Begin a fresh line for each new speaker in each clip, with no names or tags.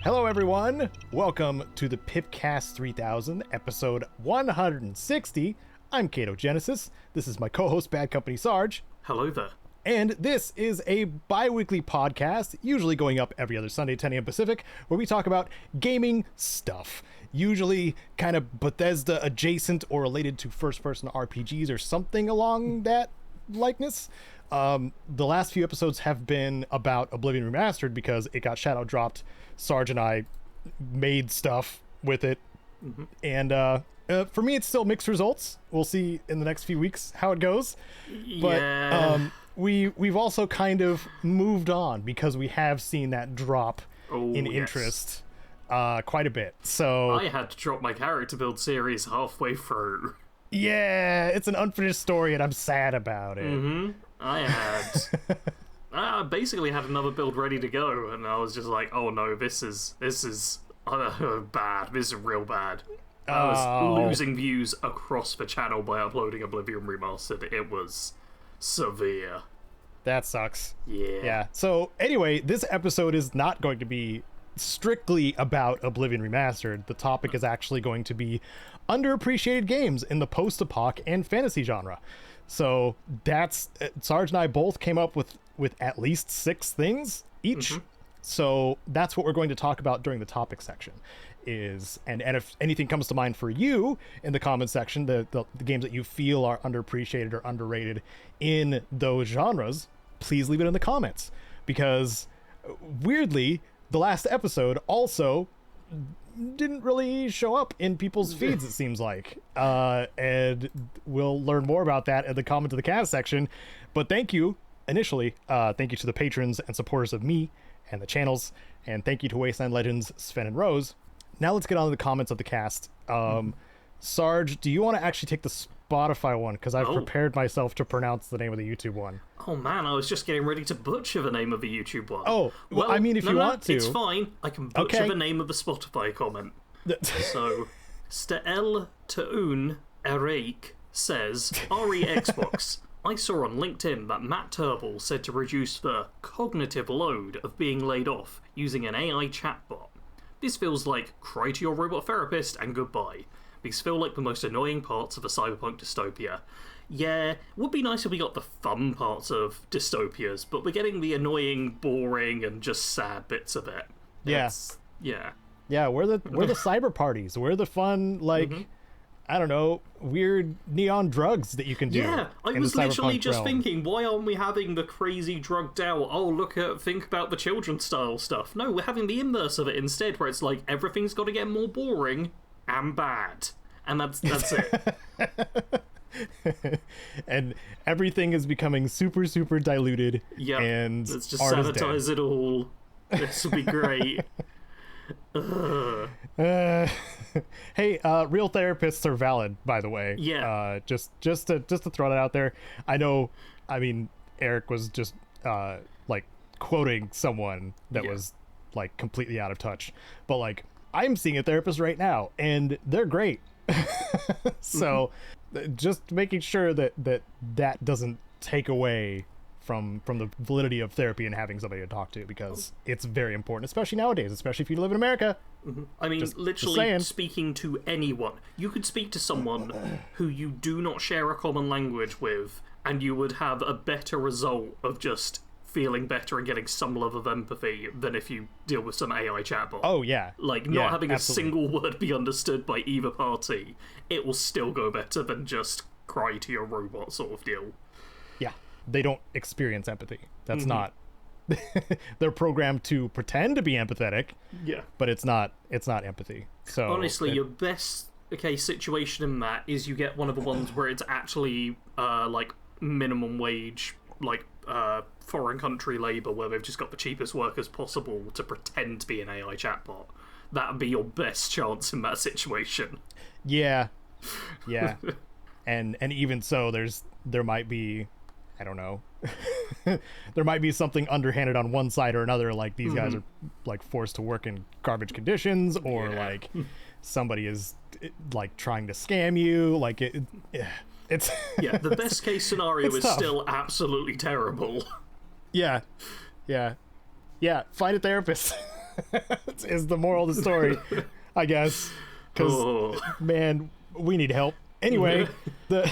Hello everyone, welcome to the PIPCAST 3000, episode 160. I'm Caedo Genesis, this is my co-host Bad Company Sarge.
Hello there.
And this is a bi-weekly podcast, usually going up every other Sunday, 10 a.m. Pacific, where we talk about gaming stuff. Usually kind of Bethesda adjacent or related to first-person RPGs or something along that likeness. The last few episodes have been about Oblivion Remastered because it got shadow dropped. Sarge and I made stuff with it. Mm-hmm. And for me, it's still mixed results. We'll see in the next few weeks how it goes.
Yeah.
But we've also kind of moved on because we have seen that drop in interest quite a bit. So
I had to drop my character build series halfway through.
Yeah, it's an unfinished story and I'm sad about it.
Mm-hmm. I basically had another build ready to go, and I was just like, oh no, this is bad. This is real bad. I was losing views across the channel by uploading Oblivion Remastered. It was severe.
That sucks.
Yeah.
So anyway, this episode is not going to be strictly about Oblivion Remastered. The topic is actually going to be underappreciated games in the Post Apoc and fantasy genre. So that's Sarge and I both came up with at least 6 things each. Mm-hmm. So that's what we're going to talk about during the topic section. And if anything comes to mind for you in the comment section, the games that you feel are underappreciated or underrated in those genres, please leave it in the comments. Because weirdly, the last episode also didn't really show up in people's feeds, it seems like. And we'll learn more about that in the comment to the cast section. But thank you, initially, thank you to the patrons and supporters of me and the channels. And thank you to Wasteland Legends, Sven and Rose. Now let's get on to the comments of the cast. Sarge, do you want to actually take the Spotify one? Because I've prepared myself to pronounce the name of the YouTube one.
Oh man, I was just getting ready to butcher the name of the YouTube one.
Oh, well, I mean, if you want to.
It's fine. I can butcher the name of the Spotify comment. So, Steel Taun Eric says, RE Xbox. I saw on LinkedIn that Matt Turble said to reduce the cognitive load of being laid off using an AI chatbot. This feels like cry to your robot therapist and goodbye. These feel like the most annoying parts of a cyberpunk dystopia. Yeah, would be nice if we got the fun parts of dystopias, but we're getting the annoying, boring, and just sad bits of it.
Yes.
Yeah.
Yeah, we're the cyber parties. We're the fun, I don't know, weird neon drugs that you can do.
Yeah, I was literally just thinking, why aren't we having the crazy drugged out, think about the children's style stuff? No, we're having the inverse of it instead, where it's like, everything's got to get more boring and bad. And that's it.
And everything is becoming super, super diluted.
Yeah,
and
let's just sanitize it all. This will be great.
Hey, real therapists are valid, by the way.
Yeah.
Just to throw that out there. I mean, Eric was just quoting someone that was completely out of touch. But I'm seeing a therapist right now, and they're great. So just making sure that doesn't take away from the validity of therapy and having somebody to talk to, because it's very important, especially nowadays, especially if you live in America.
Mm-hmm. I mean, literally speaking to anyone. You could speak to someone who you do not share a common language with, and you would have a better result of just feeling better and getting some level of empathy than if you deal with some AI chatbot.
Oh, yeah.
Not having a single word be understood by either party, it will still go better than just cry to your robot sort of deal.
Yeah. They don't experience empathy. That's not... They're programmed to pretend to be empathetic.
Yeah.
But it's not empathy. So
honestly, your best situation in that is you get one of the ones where it's actually minimum wage, foreign country labour, where they've just got the cheapest workers possible to pretend to be an AI chatbot. That would be your best chance in that situation.
Yeah. and even so, there might be, I don't know, there might be something underhanded on one side or another, like these guys are forced to work in garbage conditions, or somebody is trying to scam you. It's
the best case scenario is
tough.
Still absolutely terrible.
Yeah, find a therapist. is the moral of the story, I guess. Because, man, we need help. Anyway, the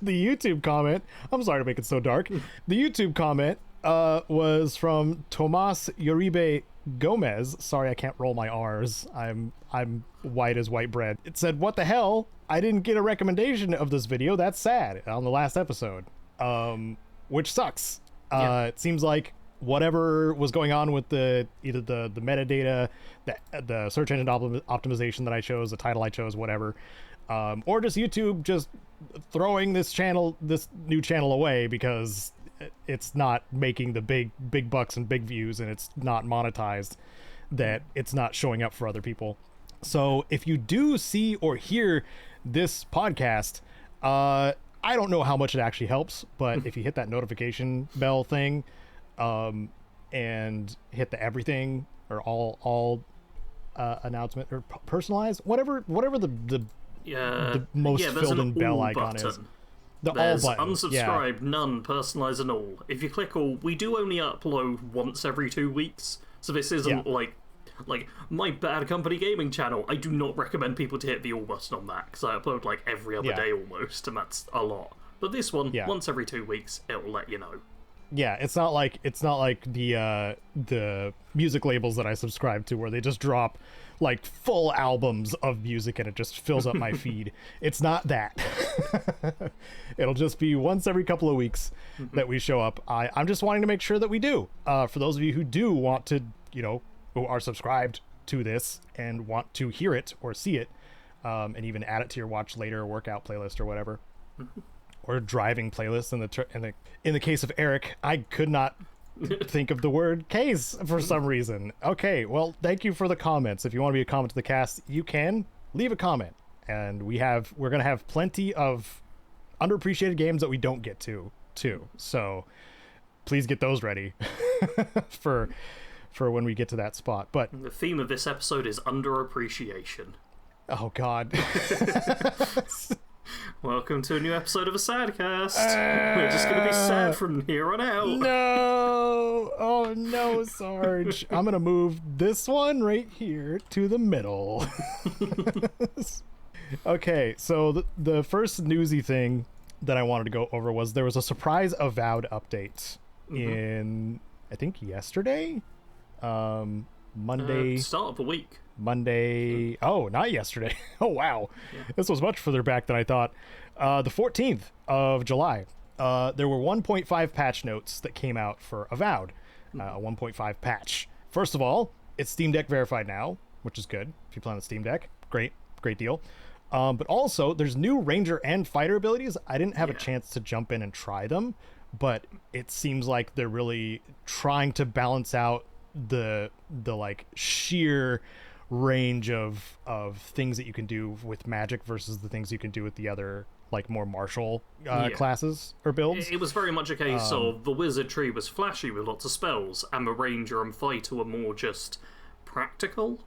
YouTube comment, I'm sorry to make it so dark. The YouTube comment was from Tomas Uribe Gomez. Sorry, I can't roll my R's. I'm white as white bread. It said, "What the hell? I didn't get a recommendation of this video. That's sad." On the last episode, which sucks. It seems like whatever was going on with either the metadata, the search engine optimization that I chose, the title I chose, whatever, or just YouTube just throwing this new channel away because it's not making the big bucks and big views, and it's not monetized, that it's not showing up for other people. So if you do see or hear this podcast, I don't know how much it actually helps, but if you hit that notification bell thing, and hit the everything or all announcement or personalized, whatever the most filled in bell icon
button.
is.
There's
all button.
unsubscribe, none, personalize, and all. If you click all, we do only upload once every 2 weeks, so this isn't like my Bad Company gaming channel. I do not recommend people to hit the all button on that, because I upload like every other day almost, and that's a lot. But this one, once every 2 weeks, it'll let you know.
Yeah, it's not like the music labels that I subscribe to, where they just drop like full albums of music and it just fills up my feed. It's not that. It'll just be once every couple of weeks that we show up. I'm just wanting to make sure that we do. For those of you who do want to, who are subscribed to this and want to hear it or see it, and even add it to your watch later workout playlist or whatever. Or driving playlist. In the case of Eric, I could not think of the word case for some reason. Okay, well, thank you for the comments. If you want to be a comment to the cast, you can leave a comment, and we're gonna have plenty of underappreciated games that we don't get to too. So please get those ready for when we get to that spot. But
the theme of this episode is underappreciation.
Oh God.
Welcome to a new episode of a Sadcast. We're just going to be sad from here on out.
No! Oh no, Sarge. I'm going to move this one right here to the middle. Okay, so the first newsy thing that I wanted to go over was there was a surprise Avowed update in, I think, yesterday? Monday.
Start of the week.
Monday. Oh, not yesterday. Oh, wow. Yeah. This was much further back than I thought. The 14th of July. There were 1.5 patch notes that came out for Avowed. A 1.5 patch. First of all, it's Steam Deck verified now, which is good. If you play on the Steam Deck, great deal. But also, there's new Ranger and Fighter abilities. I didn't have a chance to jump in and try them, but it seems like they're really trying to balance out the like sheer range of things that you can do with magic versus the things you can do with the other like more martial classes or builds.
It was very much a case of the wizard tree was flashy with lots of spells, and the ranger and fighter were more just practical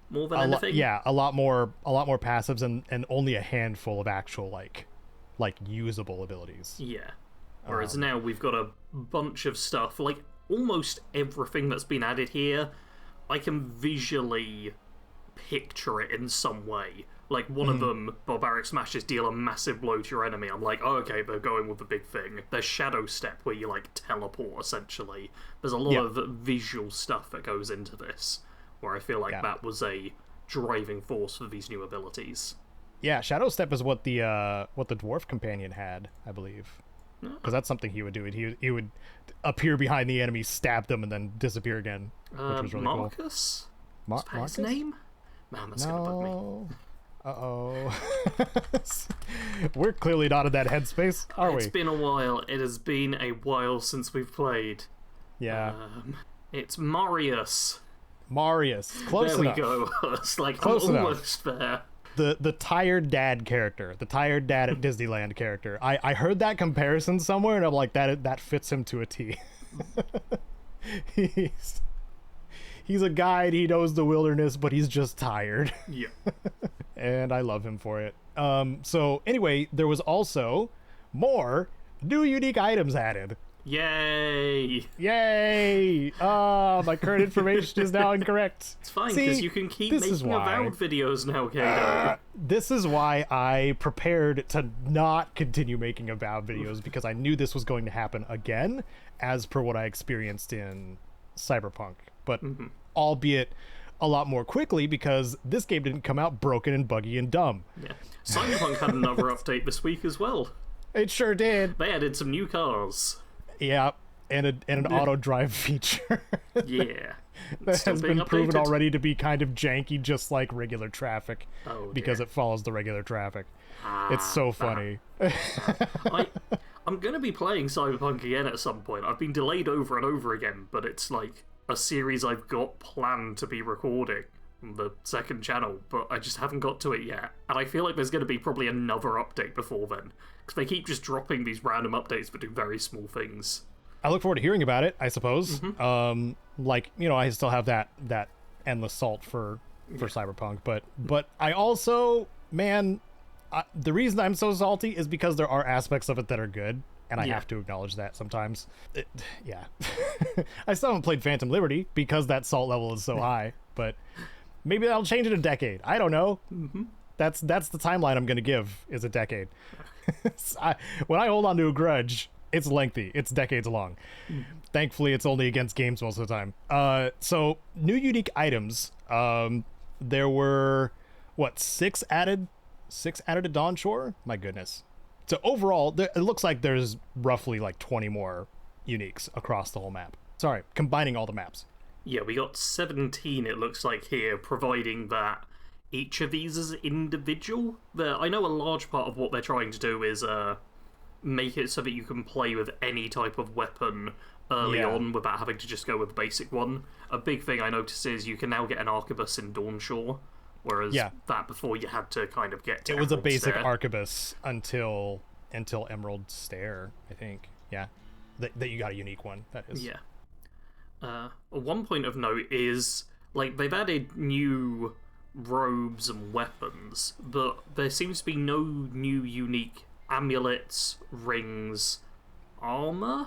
more than anything.
A lot more passives and only a handful of actual like usable abilities.
Yeah. Whereas now we've got a bunch of stuff, like almost everything that's been added here, I can visually picture it in some way. Like one of them, barbaric smashes deal a massive blow to your enemy. I'm like, oh, okay, they're going with the big thing. There's shadow step where you like teleport essentially. There's a lot of visual stuff that goes into this, where I feel like that was a driving force for these new abilities. Yeah,
shadow step is what the dwarf companion had, I believe. Because that's something he would do. He would appear behind the enemy, stab them, and then disappear again, which was really
Marcus?
cool.
Is that his name? Man, that's gonna bug me.
Uh-oh. We're clearly not in that headspace, are we?
It's been a while. It has been a while since we've played.
Yeah.
It's Marius.
Close enough.
There we go. It's like
Close
I'm almost there.
The tired dad character, the tired dad at Disneyland character. I heard that comparison somewhere, and I'm like, that fits him to a T. He's a guide. He knows the wilderness, but he's just tired.
Yeah.
And I love him for it. So anyway, there was also more new unique items added.
Yay!
Yay! My current information is now incorrect.
It's fine, because you can keep making Avowed videos now, Caedo.
This is why I prepared to not continue making Avowed videos, because I knew this was going to happen again, as per what I experienced in Cyberpunk. But albeit a lot more quickly, because this game didn't come out broken and buggy and dumb.
Yeah. Cyberpunk had another update this week as well.
It sure did.
They added some new cars.
Yeah, and an auto drive feature.
Yeah.
That
Still
has
being
been proven
updated.
already to be kind of janky, just like regular traffic, because it follows the regular traffic. It's so funny.
I'm going to be playing Cyberpunk again at some point. I've been delayed over and over again, but it's like a series I've got planned to be recording on the second channel, but I just haven't got to it yet. And I feel like there's going to be probably another update before then, because they keep just dropping these random updates but do very small things.
I look forward to hearing about it, I suppose. Like, you know, I still have that endless salt for Cyberpunk, but I also, man, the reason I'm so salty is because there are aspects of it that are good, and I have to acknowledge that sometimes. I still haven't played Phantom Liberty because that salt level is so high, but maybe that'll change in a decade. I don't know. That's the timeline I'm going to give, is a decade. When I hold on to a grudge, it's lengthy. It's decades long. Thankfully, it's only against games most of the time. So, new unique items. There were, what, 6 added? 6 added to Dawnshore? My goodness. So overall, it looks like there's roughly like 20 more uniques across the whole map. Sorry, combining all the maps.
Yeah, we got 17, it looks like, here, providing that each of these is individual. I know a large part of what they're trying to do is make it so that you can play with any type of weapon early on without having to just go with the basic one. A big thing I noticed is you can now get an arquebus in Dawnshore, whereas that before you had to kind of get to
It was a basic
Stare.
arquebus until Emerald Stare, I think. Yeah. That you got a unique one, that is.
Yeah. One point of note is, like, they've added new robes and weapons, but there seems to be no new unique amulets, rings, armor.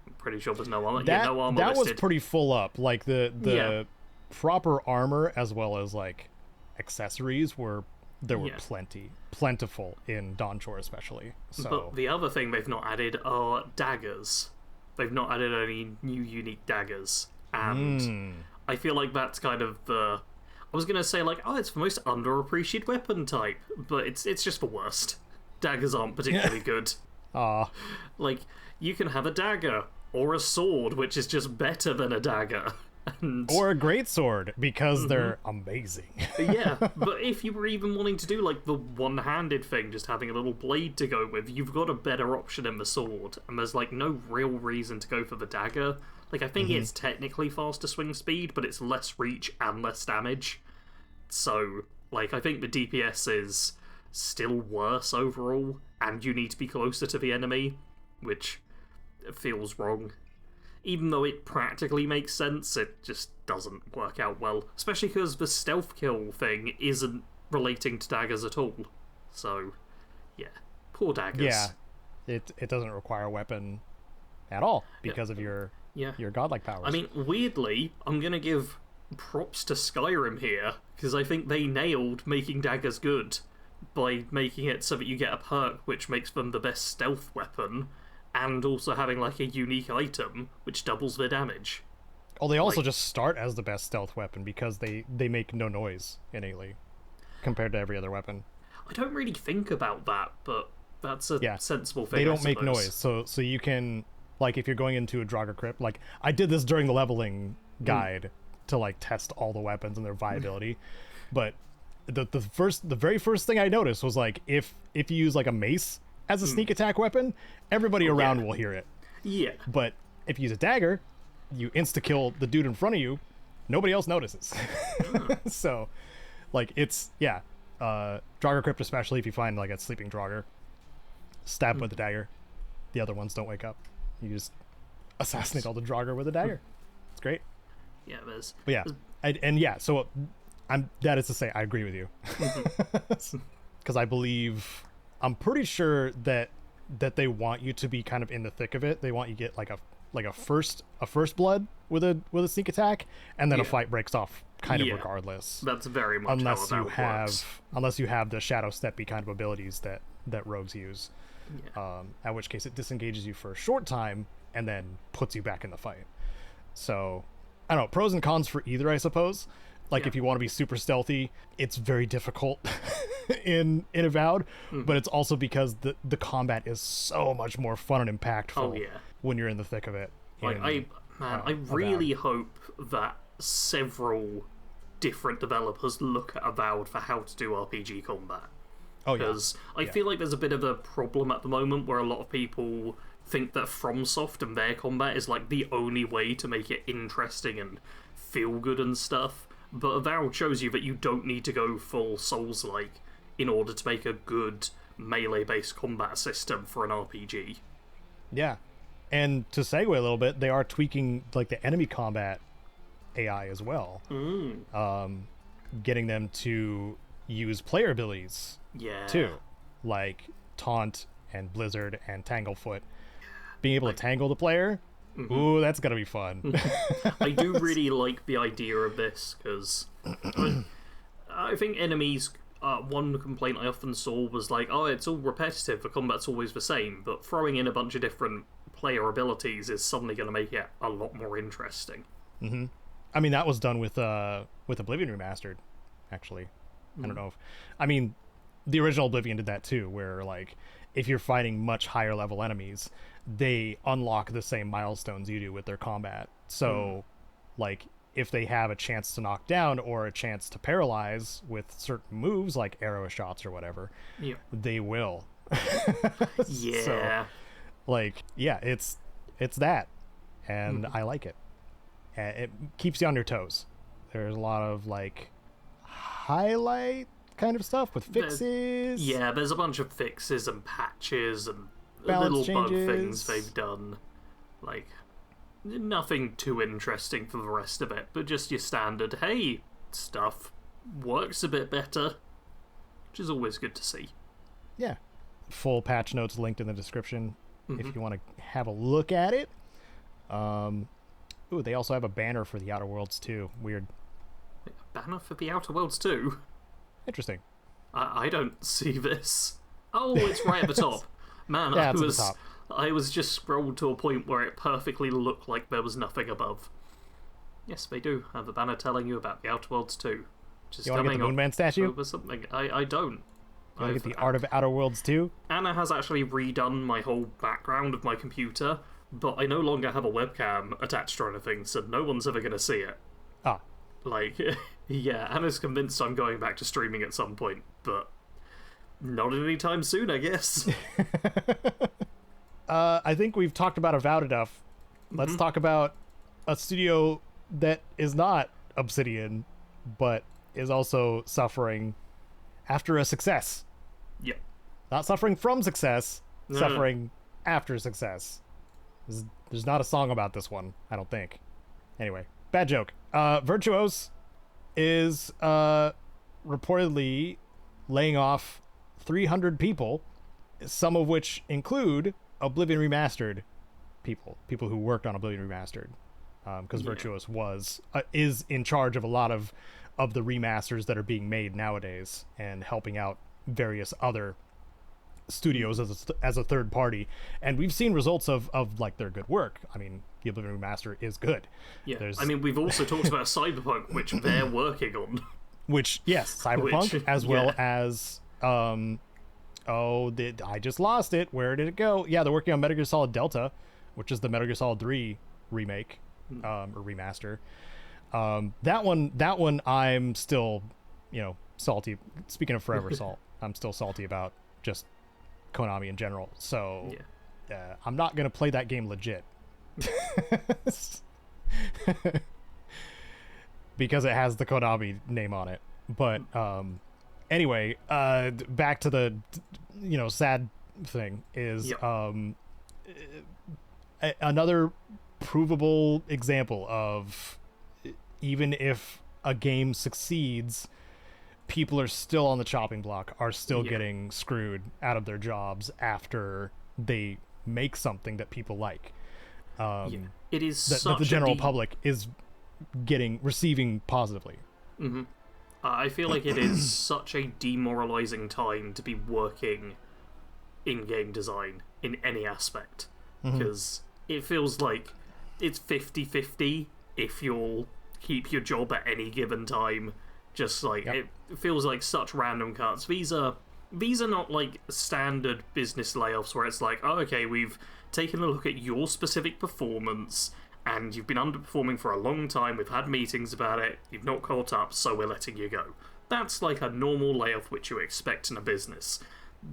I'm pretty sure there's no armor. No armor
that
listed.
was pretty full up. Like the proper armor as well as like accessories were plentiful in Dawnshore especially. So
But the other thing they've not added are daggers. They've not added any new unique daggers, and I feel like that's kind of the. I was gonna say like, it's the most underappreciated weapon type, but it's just the worst. Daggers aren't particularly good. Like, you can have a dagger or a sword, which is just better than a dagger.
Or a greatsword, because they're amazing.
Yeah, but if you were even wanting to do like the one-handed thing, just having a little blade to go with, you've got a better option in the sword, and there's like no real reason to go for the dagger. Like, I think it's technically faster swing speed, but it's less reach and less damage. So, like, I think the DPS is still worse overall, and you need to be closer to the enemy, which feels wrong. Even though it practically makes sense, it just doesn't work out well. Especially because the stealth kill thing isn't relating to daggers at all. So, yeah. Poor daggers.
Yeah. It doesn't require a weapon at all because of your godlike powers.
I mean, weirdly, I'm going to give props to Skyrim here, because I think they nailed making daggers good by making it so that you get a perk which makes them the best stealth weapon, and also having like a unique item which doubles their damage.
Oh, they also just start as the best stealth weapon because they make no noise innately compared to every other weapon.
I don't really think about that, but that's a sensible thing.
They don't make noise, so you can, like, if you're going into a Draugr crypt, like I did this during the leveling guide to like test all the weapons and their viability, but the very first thing I noticed was like if you use like a mace as a sneak attack weapon, everybody around will hear it. Yeah. But if you use a dagger, you insta-kill the dude in front of you, nobody else notices. So, like, it's, Draugr crypt, especially if you find, like, a sleeping Draugr, stab with the dagger. The other ones don't wake up. You just assassinate all the Draugr with a dagger. It's great.
Yeah, it is.
But so that is to say, I agree with you. Because I'm pretty sure that that they want you to be kind of in the thick of it. They want you to get like a first blood with a sneak attack, and then a fight breaks off kind of regardless.
That's very much
unless
how
you have
works.
Unless you have the shadow steppy kind of abilities that rogues use. At which case it disengages you for a short time and then puts you back in the fight. So I don't know, pros and cons for either, I suppose. Like if you want to be super stealthy, it's very difficult in Avowed, but it's also because the combat is so much more fun and impactful when you're in the thick of it.
Like I really hope that several different developers look at Avowed for how to do RPG combat. Because I feel like there's a bit of a problem at the moment where a lot of people think that FromSoft and their combat is like the only way to make it interesting and feel good and stuff. But Avowed shows you that you don't need to go full Souls-like in order to make a good melee-based combat system for an RPG.
Yeah. And to segue a little bit, they are tweaking like the enemy combat AI as well. Getting them to use player abilities too. Like Taunt and Blizzard and Tanglefoot. Being able to tangle the player, ooh, that's gonna be fun.
I do really like the idea of this, because I think enemies, one complaint I often saw was like, oh, it's all repetitive, the combat's always the same, but throwing in a bunch of different player abilities is suddenly going to make it a lot more interesting.
I mean, that was done with Oblivion Remastered, actually. I don't know if... I mean, the original Oblivion did that too, where, like, if you're fighting much higher level enemies, they unlock the same milestones you do with their combat. So, like, if they have a chance to knock down or a chance to paralyze with certain moves, like arrow shots or whatever, they will. So, like, yeah, it's that. And I like it. It keeps you on your toes. There's a lot of, like, highlight kind of stuff with fixes.
There's a bunch of fixes and patches and
balance
little
changes.
Bug things they've done. Like, nothing too interesting for the rest of it, but just your standard, hey, stuff works a bit better, which is always good to see.
Yeah. Full patch notes linked in the description if you want to have a look at it. Ooh, they also have a banner for the Outer Worlds too. Weird.
A banner for the Outer Worlds too?
Interesting.
I don't see this. Oh, it's right at the top. Man,
Yeah,
I was just scrolled to a point where it perfectly looked like there was nothing above. Yes, they do have a banner telling you about the Outer Worlds too.
You want to get the Moonman statue?
Over something. I don't.
You want to get the Art of Outer Worlds too?
Anna has actually redone my whole background of my computer, but I no longer have a webcam attached or anything, so no one's ever going to see it.
Ah.
Like, yeah, Anna's convinced I'm going back to streaming at some point, but not anytime soon, I guess.
I think we've talked about Avowed enough. Let's talk about a studio that is not Obsidian, but is also suffering after a success.
Yep.
Not suffering from success, suffering after success. There's not a song about this one, I don't think. Anyway, bad joke. Virtuos is reportedly laying off 300 people, some of which include Oblivion Remastered people who worked on Oblivion Remastered, because Virtuos is in charge of a lot of the remasters that are being made nowadays and helping out various other studios as a third party, and we've seen results of like their good work. I mean, the Oblivion Remaster is good.
I mean, we've also talked about Cyberpunk, which they're working on.
Which, yes, Cyberpunk, as well as I just lost it. Where did it go? Yeah, they're working on Metal Gear Solid Delta, which is the Metal Gear Solid 3 remake or remaster. That one I'm still, salty. Speaking of Forever Salt, I'm still salty about just Konami in general. So I'm not gonna play that game legit because it has the Konami name on it. But anyway, back to the sad thing is another provable example of, even if a game succeeds, people are still on the chopping block, are still getting screwed out of their jobs after they make something that people like.
It is
that the general public is receiving positively.
Mm-hmm. I feel like it is such a demoralizing time to be working in game design in any aspect, because it feels like it's 50-50 if you'll keep your job at any given time. Just like it feels like such random cuts. These are not like standard business layoffs where it's like, oh, okay, we've taken a look at your specific performance and you've been underperforming for a long time, we've had meetings about it, you've not caught up, so we're letting you go. That's like a normal layoff which you expect in a business.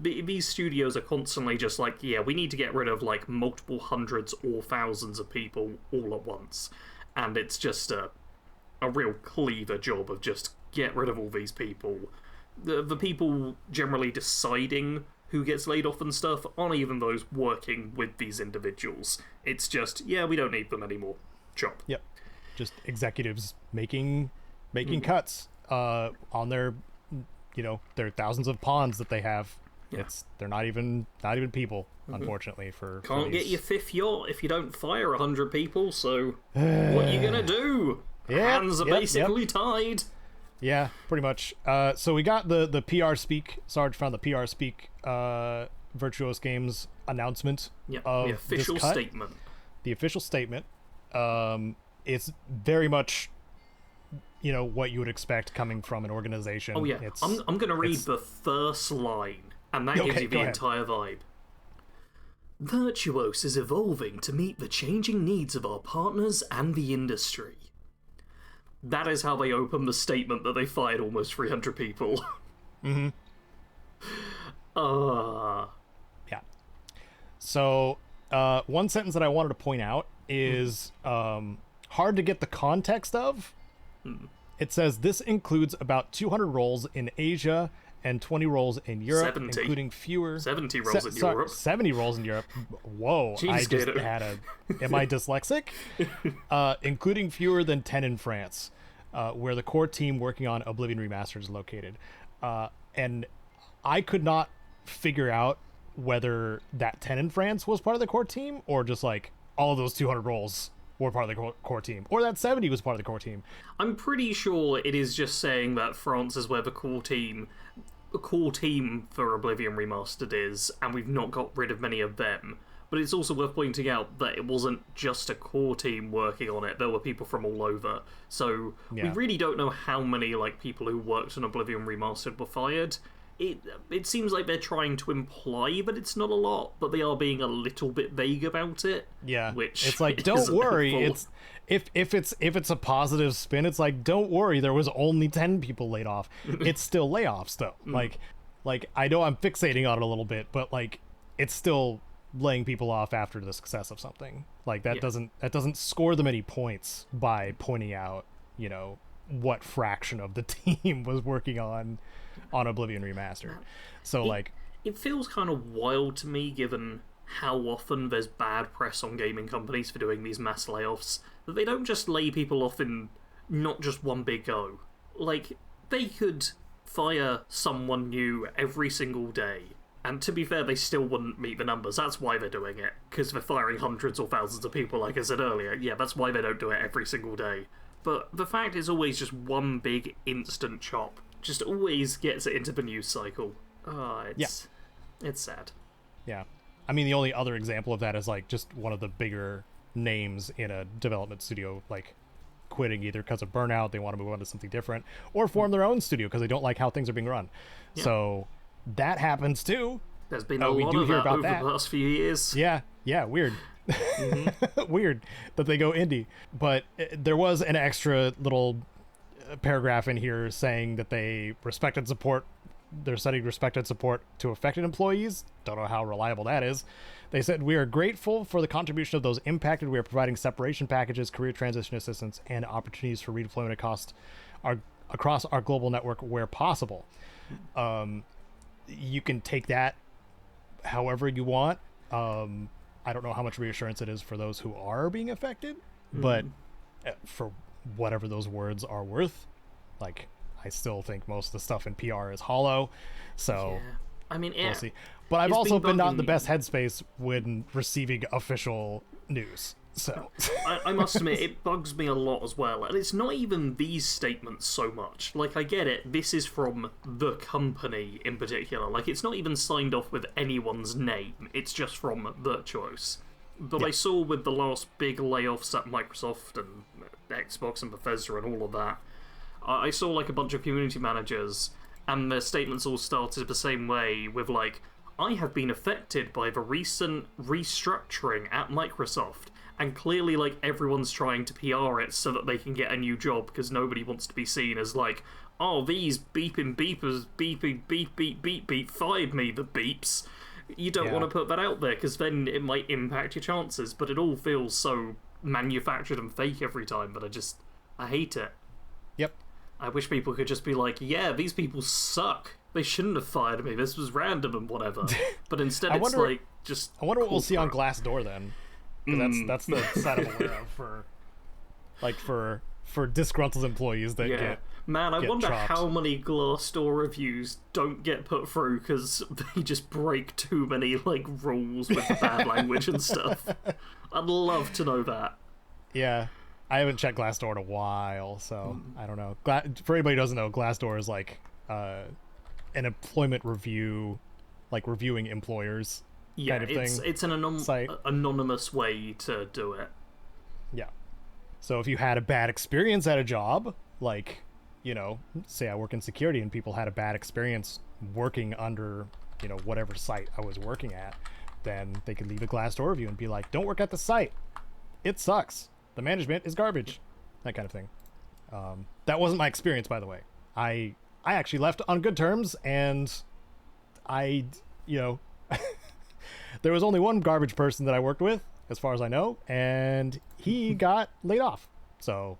These studios are constantly just like, yeah, we need to get rid of like multiple hundreds or thousands of people all at once. And it's just a real cleaver job of just get rid of all these people. The people generally deciding who gets laid off and stuff aren't even those working with these individuals. It's just, yeah, we don't need them anymore. Chop.
Yep. Just executives making cuts on their, their thousands of pawns that they have. Yeah. They're not even people, unfortunately.
Can't get your fifth yacht if you don't fire 100 people. So what are you gonna do? Hands are basically tied.
Yeah, pretty much. So we got the PR speak. Sarge found the PR speak Virtuos Games announcement of
the official
this cut.
statement.
The official statement. It's very much, what you would expect coming from an organization.
Oh yeah, I'm going to read the first line, and that gives you the entire vibe. Virtuos is evolving to meet the changing needs of our partners and the industry. That is how they open the statement that they fired almost 300 people.
Mm-hmm. Yeah. So, one sentence that I wanted to point out is hard to get the context of. It says, this includes about 200 roles in Asia and 20 roles in Europe,
70.
Including fewer...
70 roles in Europe.
70 roles in Europe. Whoa.
Jeez,
I just had Am I dyslexic? Including fewer than 10 in France, where the core team working on Oblivion Remastered is located. And I could not figure out whether that 10 in France was part of the core team, or just like all of those 200 roles were part of the core team, or that 70 was part of the core team.
I'm pretty sure it is just saying that France is where the core team for Oblivion Remastered is, and we've not got rid of many of them. But it's also worth pointing out that it wasn't just a core team working on it. There were people from all over. So we really don't know how many people who worked on Oblivion Remastered were fired. It seems like they're trying to imply that it's not a lot, but they are being a little bit vague about it.
Yeah,
which
it's like, don't worry.
Helpful.
If it's a positive spin, it's like, don't worry. There was only 10 people laid off. It's still layoffs though. Like I know I'm fixating on it a little bit, but it's still laying people off after the success of something. That doesn't score them any points by pointing out what fraction of the team was working on Oblivion Remastered. So
it feels kind of wild to me, given how often there's bad press on gaming companies for doing these mass layoffs, that they don't just lay people off in not just one big go. They could fire someone new every single day, and to be fair, they still wouldn't meet the numbers. That's why they're doing it, because they're firing hundreds or thousands of people, like I said earlier. Yeah, that's why they don't do it every single day. But the fact is always just one big instant chop. Just always gets it into the news cycle. It's sad.
Yeah. I mean, the only other example of that is just one of the bigger names in a development studio quitting either because of burnout, they want to move on to something different, or form their own studio because they don't like how things are being run. Yeah. So that happens too.
There's been a lot of that over the past few years.
Yeah, weird. Weird that they go indie. But there was an extra little paragraph in here saying that they're sending respected support to affected employees. Don't know how reliable that is. They said, we are grateful for the contribution of those impacted. We are providing separation packages, career transition assistance, and opportunities for redeployment across our global network where possible. You can take that however you want. I don't know how much reassurance it is for those who are being affected, but for whatever those words are worth, I still think most of the stuff in PR is hollow. So
I mean,
we'll see. But I've also been not in the best headspace when receiving official news. So
I must admit, it bugs me a lot as well. And it's not even these statements so much. Like, I get it, this is from the company in particular. Like, it's not even signed off with anyone's name. It's just from Virtuos. But yeah. I saw with the last big layoffs at Microsoft and Xbox and Bethesda and all of that, I saw, like, a bunch of community managers, and their statements all started the same way with, like, I have been affected by the recent restructuring at Microsoft. And clearly, like, everyone's trying to PR it so that they can get a new job, because nobody wants to be seen as, like, oh, these beeping beepers, beeping beep, beep, beep, beep, fired me, the beeps. You don't want to put that out there, because then it might impact your chances, but it all feels so manufactured and fake every time, but I hate it.
Yep.
I wish people could just be like, yeah, these people suck. They shouldn't have fired me. This was random and whatever. But instead I wonder what
we'll see on Glassdoor then. That's the side I'm aware of for disgruntled employees that get
Man, I wonder
dropped.
how many Glassdoor reviews don't get put through because they just break too many like rules with bad language and stuff. I'd love to know that.
Yeah, I haven't checked Glassdoor in a while, so I don't know. For anybody who doesn't know, Glassdoor is like an employment review, like reviewing employers.
Yeah,
kind of thing.
It's an anonymous way to do it.
Yeah. So if you had a bad experience at a job, like, say I work in security and people had a bad experience working under, whatever site I was working at, then they could leave a Glassdoor review and be like, don't work at the site. It sucks. The management is garbage. That kind of thing. That wasn't my experience, by the way. I actually left on good terms, and there was only one garbage person that I worked with, as far as I know, and he got laid off. So,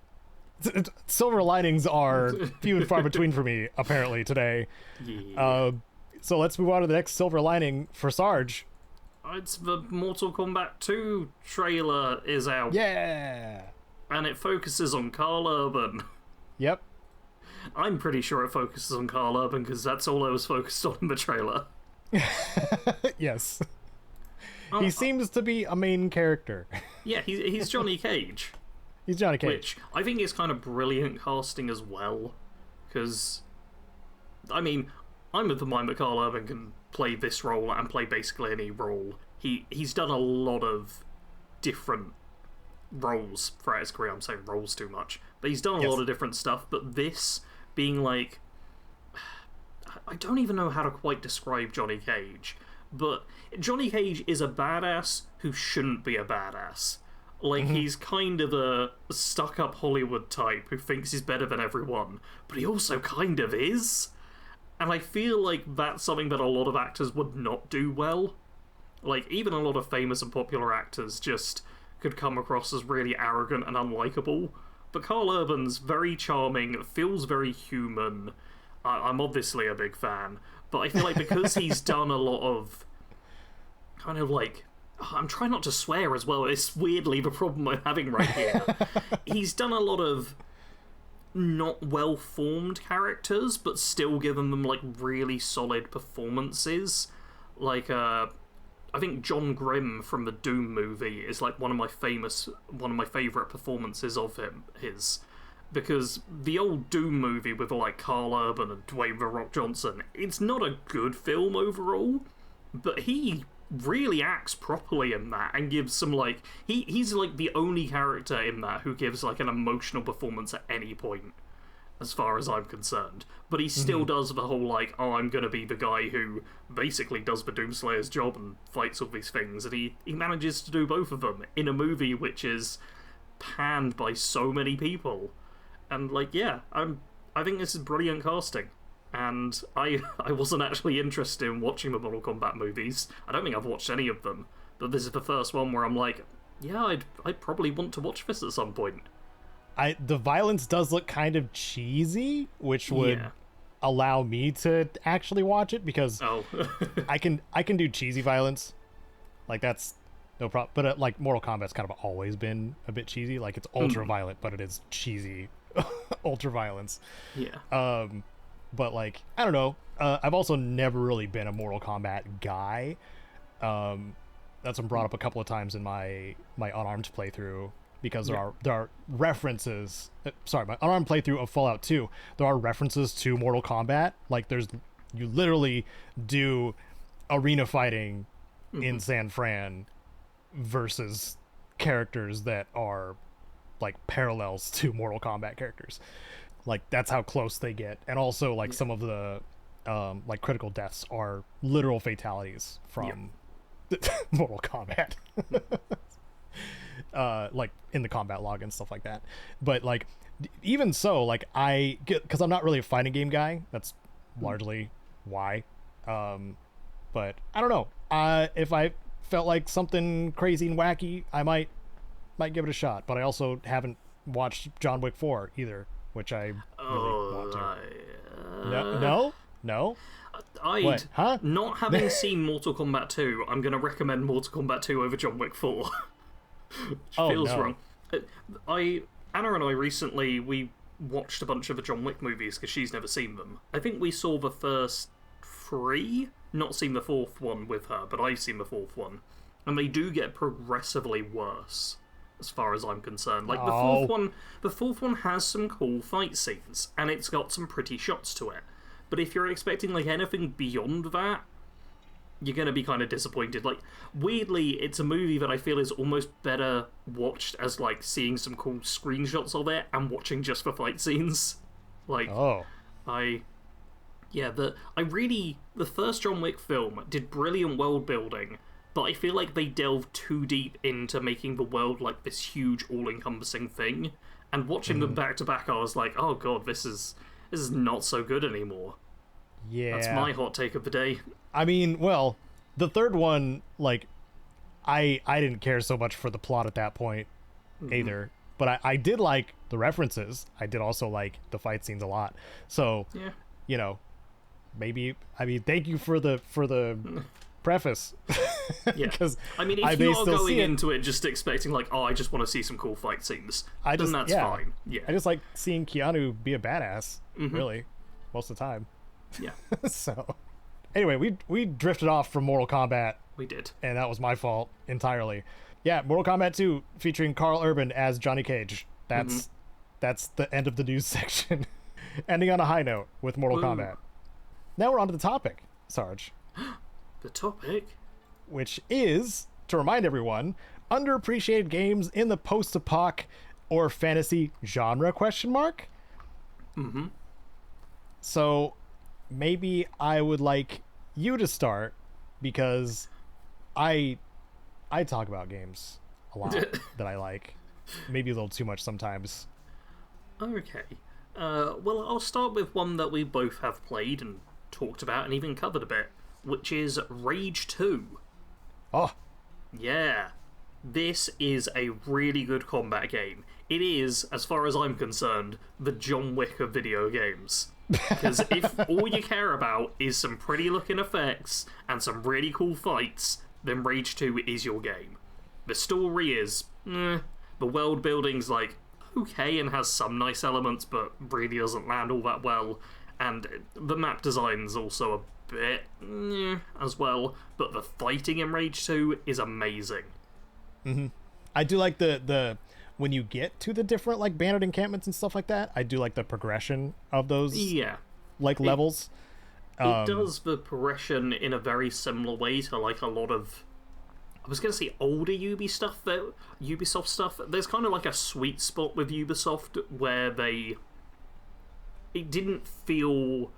silver linings are few and far between for me, apparently, today.
Yeah.
So let's move on to the next silver lining for Sarge.
It's the Mortal Kombat 2 trailer is out.
Yeah!
And it focuses on Karl Urban.
Yep.
I'm pretty sure it focuses on Karl Urban, because that's all I was focused on in the trailer.
Yes. He seems to be a main character.
Yeah, he's Johnny Cage.
He's Johnny Cage.
Which I think is kind of brilliant casting as well. Because, I mean, I'm of the mind that Karl Urban can play this role and play basically any role. He's done a lot of different roles throughout his career. I'm saying roles too much. But he's done a lot of different stuff. But this being like... I don't even know how to quite describe Johnny Cage. But Johnny Cage is a badass who shouldn't be a badass. Like, he's kind of a stuck-up Hollywood type who thinks he's better than everyone, but he also kind of is. And I feel like that's something that a lot of actors would not do well. Like, even a lot of famous and popular actors just could come across as really arrogant and unlikable. But Karl Urban's very charming, feels very human. I'm obviously a big fan. But I feel like because he's done a lot of kind of like... I'm trying not to swear as well. It's weirdly the problem I'm having right here. He's done a lot of not well-formed characters, but still given them like really solid performances. Like, I think John Grimm from the Doom movie is like one of my favourite performances of his. Because the old Doom movie with like Karl Urban and Dwayne "The Rock" Johnson, it's not a good film overall, but he really acts properly in that and gives some like he's like the only character in that who gives like an emotional performance at any point, as far as I'm concerned. But he still does the whole like, oh, I'm gonna be the guy who basically does the Doomslayer's job and fights all these things, and he manages to do both of them in a movie which is panned by so many people. And like, yeah, I think this is brilliant casting. And I wasn't actually interested in watching the Mortal Kombat movies. I don't think I've watched any of them. But this is the first one where I'm like, yeah, I'd probably want to watch this at some point.
The violence does look kind of cheesy, which would allow me to actually watch it, because I can do cheesy violence. Like, that's no problem. But like Mortal Kombat's kind of always been a bit cheesy. Like, it's ultra violent, but it is cheesy ultra violence.
Yeah.
but like I don't know. I've also never really been a Mortal Kombat guy. That's been brought up a couple of times in my unarmed playthrough, because there are references. Sorry, my unarmed playthrough of Fallout 2. There are references to Mortal Kombat. Like you literally do arena fighting in San Fran versus characters that are like parallels to Mortal Kombat characters. Like that's how close they get. And also like some of the like critical deaths are literal fatalities from Mortal Kombat. Like in the combat log and stuff like that. But like even so, like I get, because I'm not really a fighting game guy, that's largely why. But I don't know, if I felt like something crazy and wacky, I might give it a shot. But I also haven't watched John Wick 4 either, which I really want to. No.
Not having seen Mortal Kombat 2, I'm going to recommend Mortal Kombat 2 over John Wick 4. Which feels wrong. Anna and I recently, we watched a bunch of the John Wick movies because she's never seen them. I think we saw the first 3, not seen the 4th one with her, but I've seen the 4th one. And they do get progressively worse, as far as I'm concerned. Like, the fourth one has some cool fight scenes, and it's got some pretty shots to it. But if you're expecting, like, anything beyond that, you're going to be kind of disappointed. Like, weirdly, it's a movie that I feel is almost better watched as, like, seeing some cool screenshots of it and watching just the fight scenes. Like, the first John Wick film did brilliant world building, but I feel like they delved too deep into making the world, like, this huge, all-encompassing thing. And watching them back-to-back, I was like, oh god, this is not so good anymore.
Yeah.
That's my hot take of the day.
I mean, well, the third one, like, I didn't care so much for the plot at that point either. But I did like the references. I did also like the fight scenes a lot. So, you know, maybe, I mean, thank you for the preface.
Because I mean, if you are going into it just expecting, like, oh, I just want to see some cool fight scenes, then that's fine. Yeah.
I just like seeing Keanu be a badass, really, most of the time.
Yeah.
So, anyway, we drifted off from Mortal Kombat.
We did. And
that was my fault entirely. Yeah, Mortal Kombat 2 featuring Karl Urban as Johnny Cage. That's the end of the news section. Ending on a high note with Mortal Kombat. Now we're on to the topic, Sarge.
The topic?
Which is, to remind everyone, underappreciated games in the Post Apoc or fantasy genre, ? So maybe I would like you to start, because I talk about games a lot that I like. Maybe a little too much sometimes.
Okay. Well, I'll start with one that we both have played and talked about and even covered a bit, which is Rage 2.
Oh.
Yeah. This is a really good combat game. It is, as far as I'm concerned, the John Wick of video games. Because if all you care about is some pretty looking effects and some really cool fights, then Rage 2 is your game. The story is, the world building's like, okay, and has some nice elements, but really doesn't land all that well. And the map design's also a bit as well, but the fighting in Rage 2 is amazing.
I do like the when you get to the different like bandit encampments and stuff like that, I do like the progression of those levels.
It does the progression in a very similar way to like a lot of, I was going to say older Ubisoft stuff. There's kind of like a sweet spot with Ubisoft where it didn't feel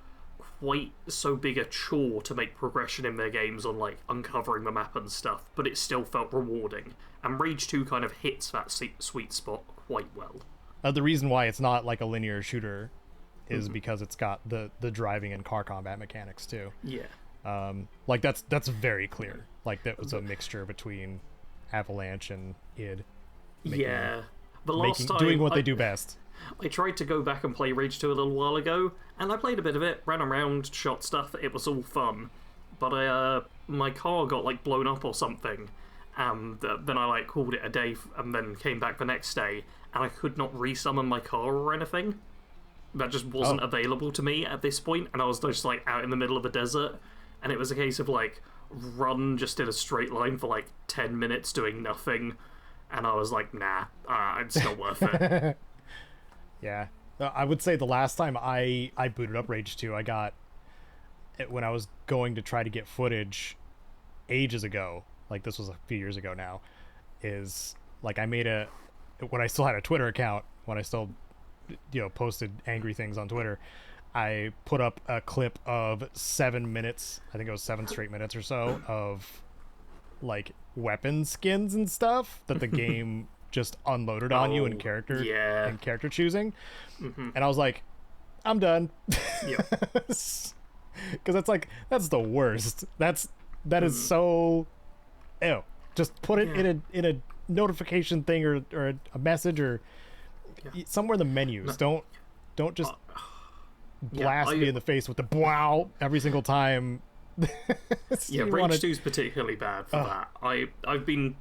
quite so big a chore to make progression in their games on like uncovering the map and stuff, but it still felt rewarding. And Rage 2 kind of hits that sweet spot quite well.
The reason why it's not like a linear shooter is because it's got the driving and car combat mechanics too.
Yeah.
Like that's very clear. Like that was a mixture between Avalanche and id.
The last time
doing what they do best.
I tried to go back and play Rage 2 a little while ago, and I played a bit of it, ran around, shot stuff, it was all fun. But my car got like blown up or something, and then I like called it a day and then came back the next day, and I could not resummon my car or anything. that just wasn't available to me at this point, and I was just like out in the middle of a desert, and it was a case of like run just in a straight line for like 10 minutes doing nothing, and I was like, nah, it's not worth it.
Yeah, I would say the last time I booted up Rage 2, I got it when I was going to try to get footage ages ago, like this was a few years ago now, is like I made when I still had a Twitter account, when I still posted angry things on Twitter, I put up a clip of 7 minutes, I think it was 7 straight minutes or so, of like weapon skins and stuff that the game just unloaded on you in character choosing. And I was like, I'm done. Because that's the worst. That is so ew. Just put it in a notification thing or a message or somewhere in the menus. Don't just blast me in the face with the wow every single time.
Rage 2 is particularly bad for that. I've been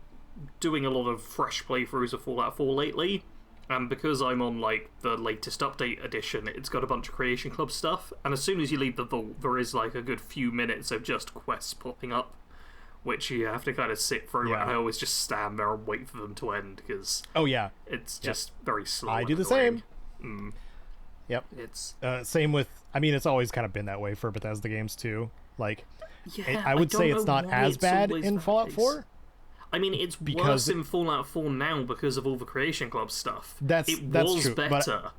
doing a lot of fresh playthroughs of Fallout 4 lately, and because I'm on like the latest update edition, it's got a bunch of Creation Club stuff, and as soon as you leave the vault, there is like a good few minutes of just quests popping up, which you have to kind of sit through, and I always just stand there and wait for them to end, because it's just very slow.
I do the same. Yep.
It's
same with, I mean, it's always kind of been that way for Bethesda games too. Like, I would say it's not as bad in Fallout 4.
I mean, it's worse in Fallout 4 now because of all the Creation Club stuff.
That's true,
better,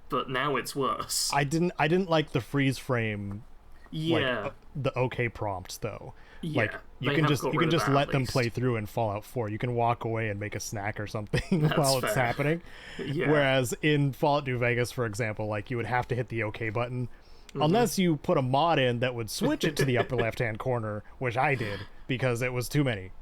but now it's worse.
I didn't like the freeze frame.
Yeah.
The OK prompt though.
Yeah.
Like you can just let them play through in Fallout 4. You can walk away and make a snack or something while it's happening. Yeah. Whereas in Fallout New Vegas, for example, like you would have to hit the OK button. Unless you put a mod in that would switch it to the upper left-hand corner, which I did because it was too many.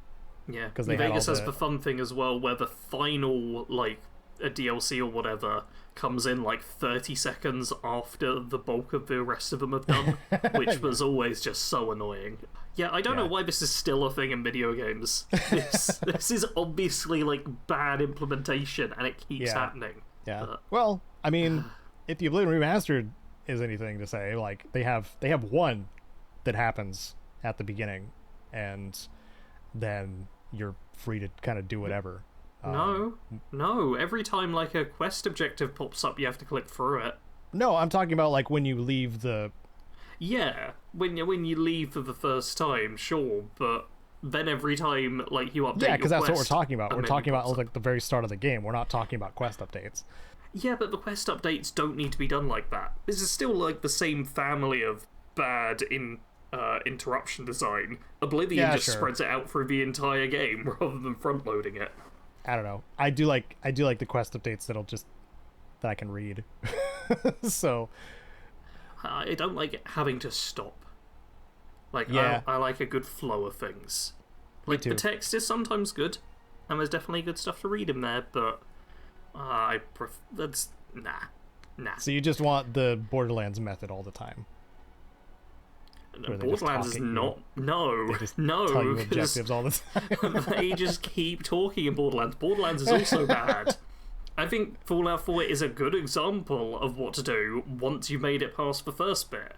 Yeah, because Vegas has the fun thing as well, where the final, like, a DLC or whatever comes in like 30 seconds after the bulk of the rest of them have done, which was always just so annoying. Yeah, I don't know why this is still a thing in video games. This is obviously, like, bad implementation, and it keeps happening.
Yeah. But... Well, I mean, if the Oblivion Remastered is anything to say, like, they have one that happens at the beginning, and then you're free to kind of do whatever.
No. Every time like a quest objective pops up, you have to click through it.
No, I'm talking about like when you leave the.
Yeah, when you leave for the first time, sure, but then every time like you update.
Yeah, because that's what we're talking about. We're talking about
up.
like the very start of the game. We're not talking about quest updates.
Yeah, but the quest updates don't need to be done like that. This is still like the same family of bad interruption design. Oblivion just spreads it out through the entire game rather than front loading it.
I don't know. I do like the quest updates that I can read. So
I don't like having to stop. Like I like a good flow of things. Like the text is sometimes good, and there's definitely good stuff to read in there, but that's nah.
So you just want the Borderlands method all the time.
Borderlands is not. No.
Tell you objectives all the time.
They just keep talking in Borderlands. Borderlands is also bad. I think Fallout 4 is a good example of what to do once you've made it past the first bit.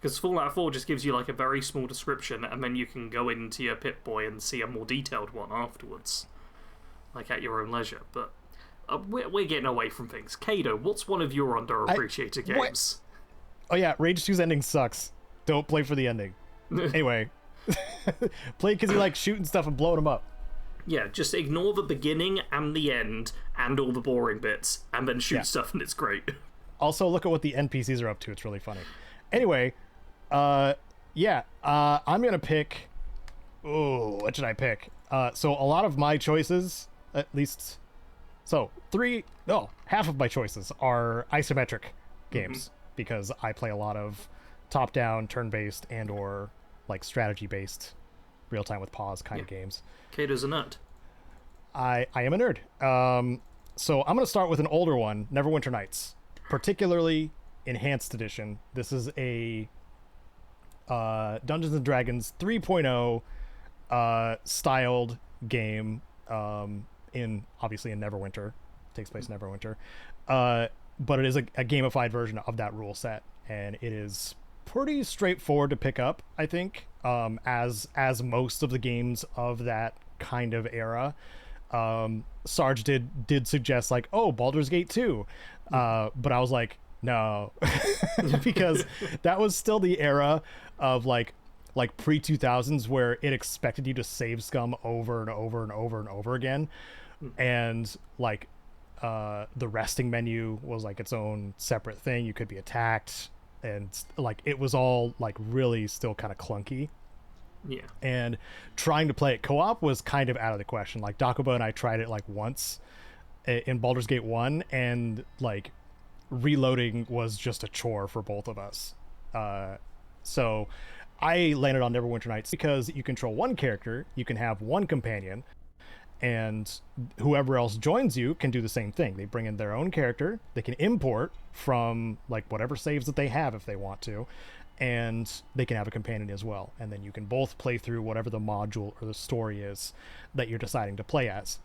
Because Fallout 4 just gives you like a very small description, and then you can go into your Pip-Boy and see a more detailed one afterwards. Like at your own leisure. But we're getting away from things. Caedo, what's one of your underappreciated games?
Oh yeah, Rage 2's ending sucks. Don't play for the ending. Anyway, play because you like shooting stuff and blowing them up.
Yeah, just ignore the beginning and the end and all the boring bits, and then shoot stuff, and it's great. Also,
look at what the NPCs are up to. It's really funny. Anyway, I'm gonna pick. Oh, what should I pick? So a lot of my choices, at least, half of my choices are isometric games because I play a lot of top-down, turn-based, and/or like strategy-based, real-time with pause kind of games.
Caedo's a nerd.
I am a nerd. So I'm going to start with an older one, Neverwinter Nights, particularly Enhanced Edition. This is a Dungeons & Dragons 3.0 styled game obviously in Neverwinter. It takes place in Neverwinter. but it is a gamified version of that rule set, and it is pretty straightforward to pick up, I think, as most of the games of that kind of era. Sarge did suggest like, oh, Baldur's Gate 2, but I was like, no, because that was still the era of like pre-2000s where it expected you to save scum over and over and over and over again, and like the resting menu was like its own separate thing. You could be attacked, and like it was all like really still kind of clunky.
Yeah.
And trying to play it co-op was kind of out of the question. Like Dakuba and I tried it like once in Baldur's Gate 1, and like reloading was just a chore for both of us. So I landed on Neverwinter Nights because you control one character, you can have one companion, and whoever else joins you can do the same thing. They bring in their own character, they can import from like whatever saves that they have if they want to, and they can have a companion as well. And then you can both play through whatever the module or the story is that you're deciding to play as.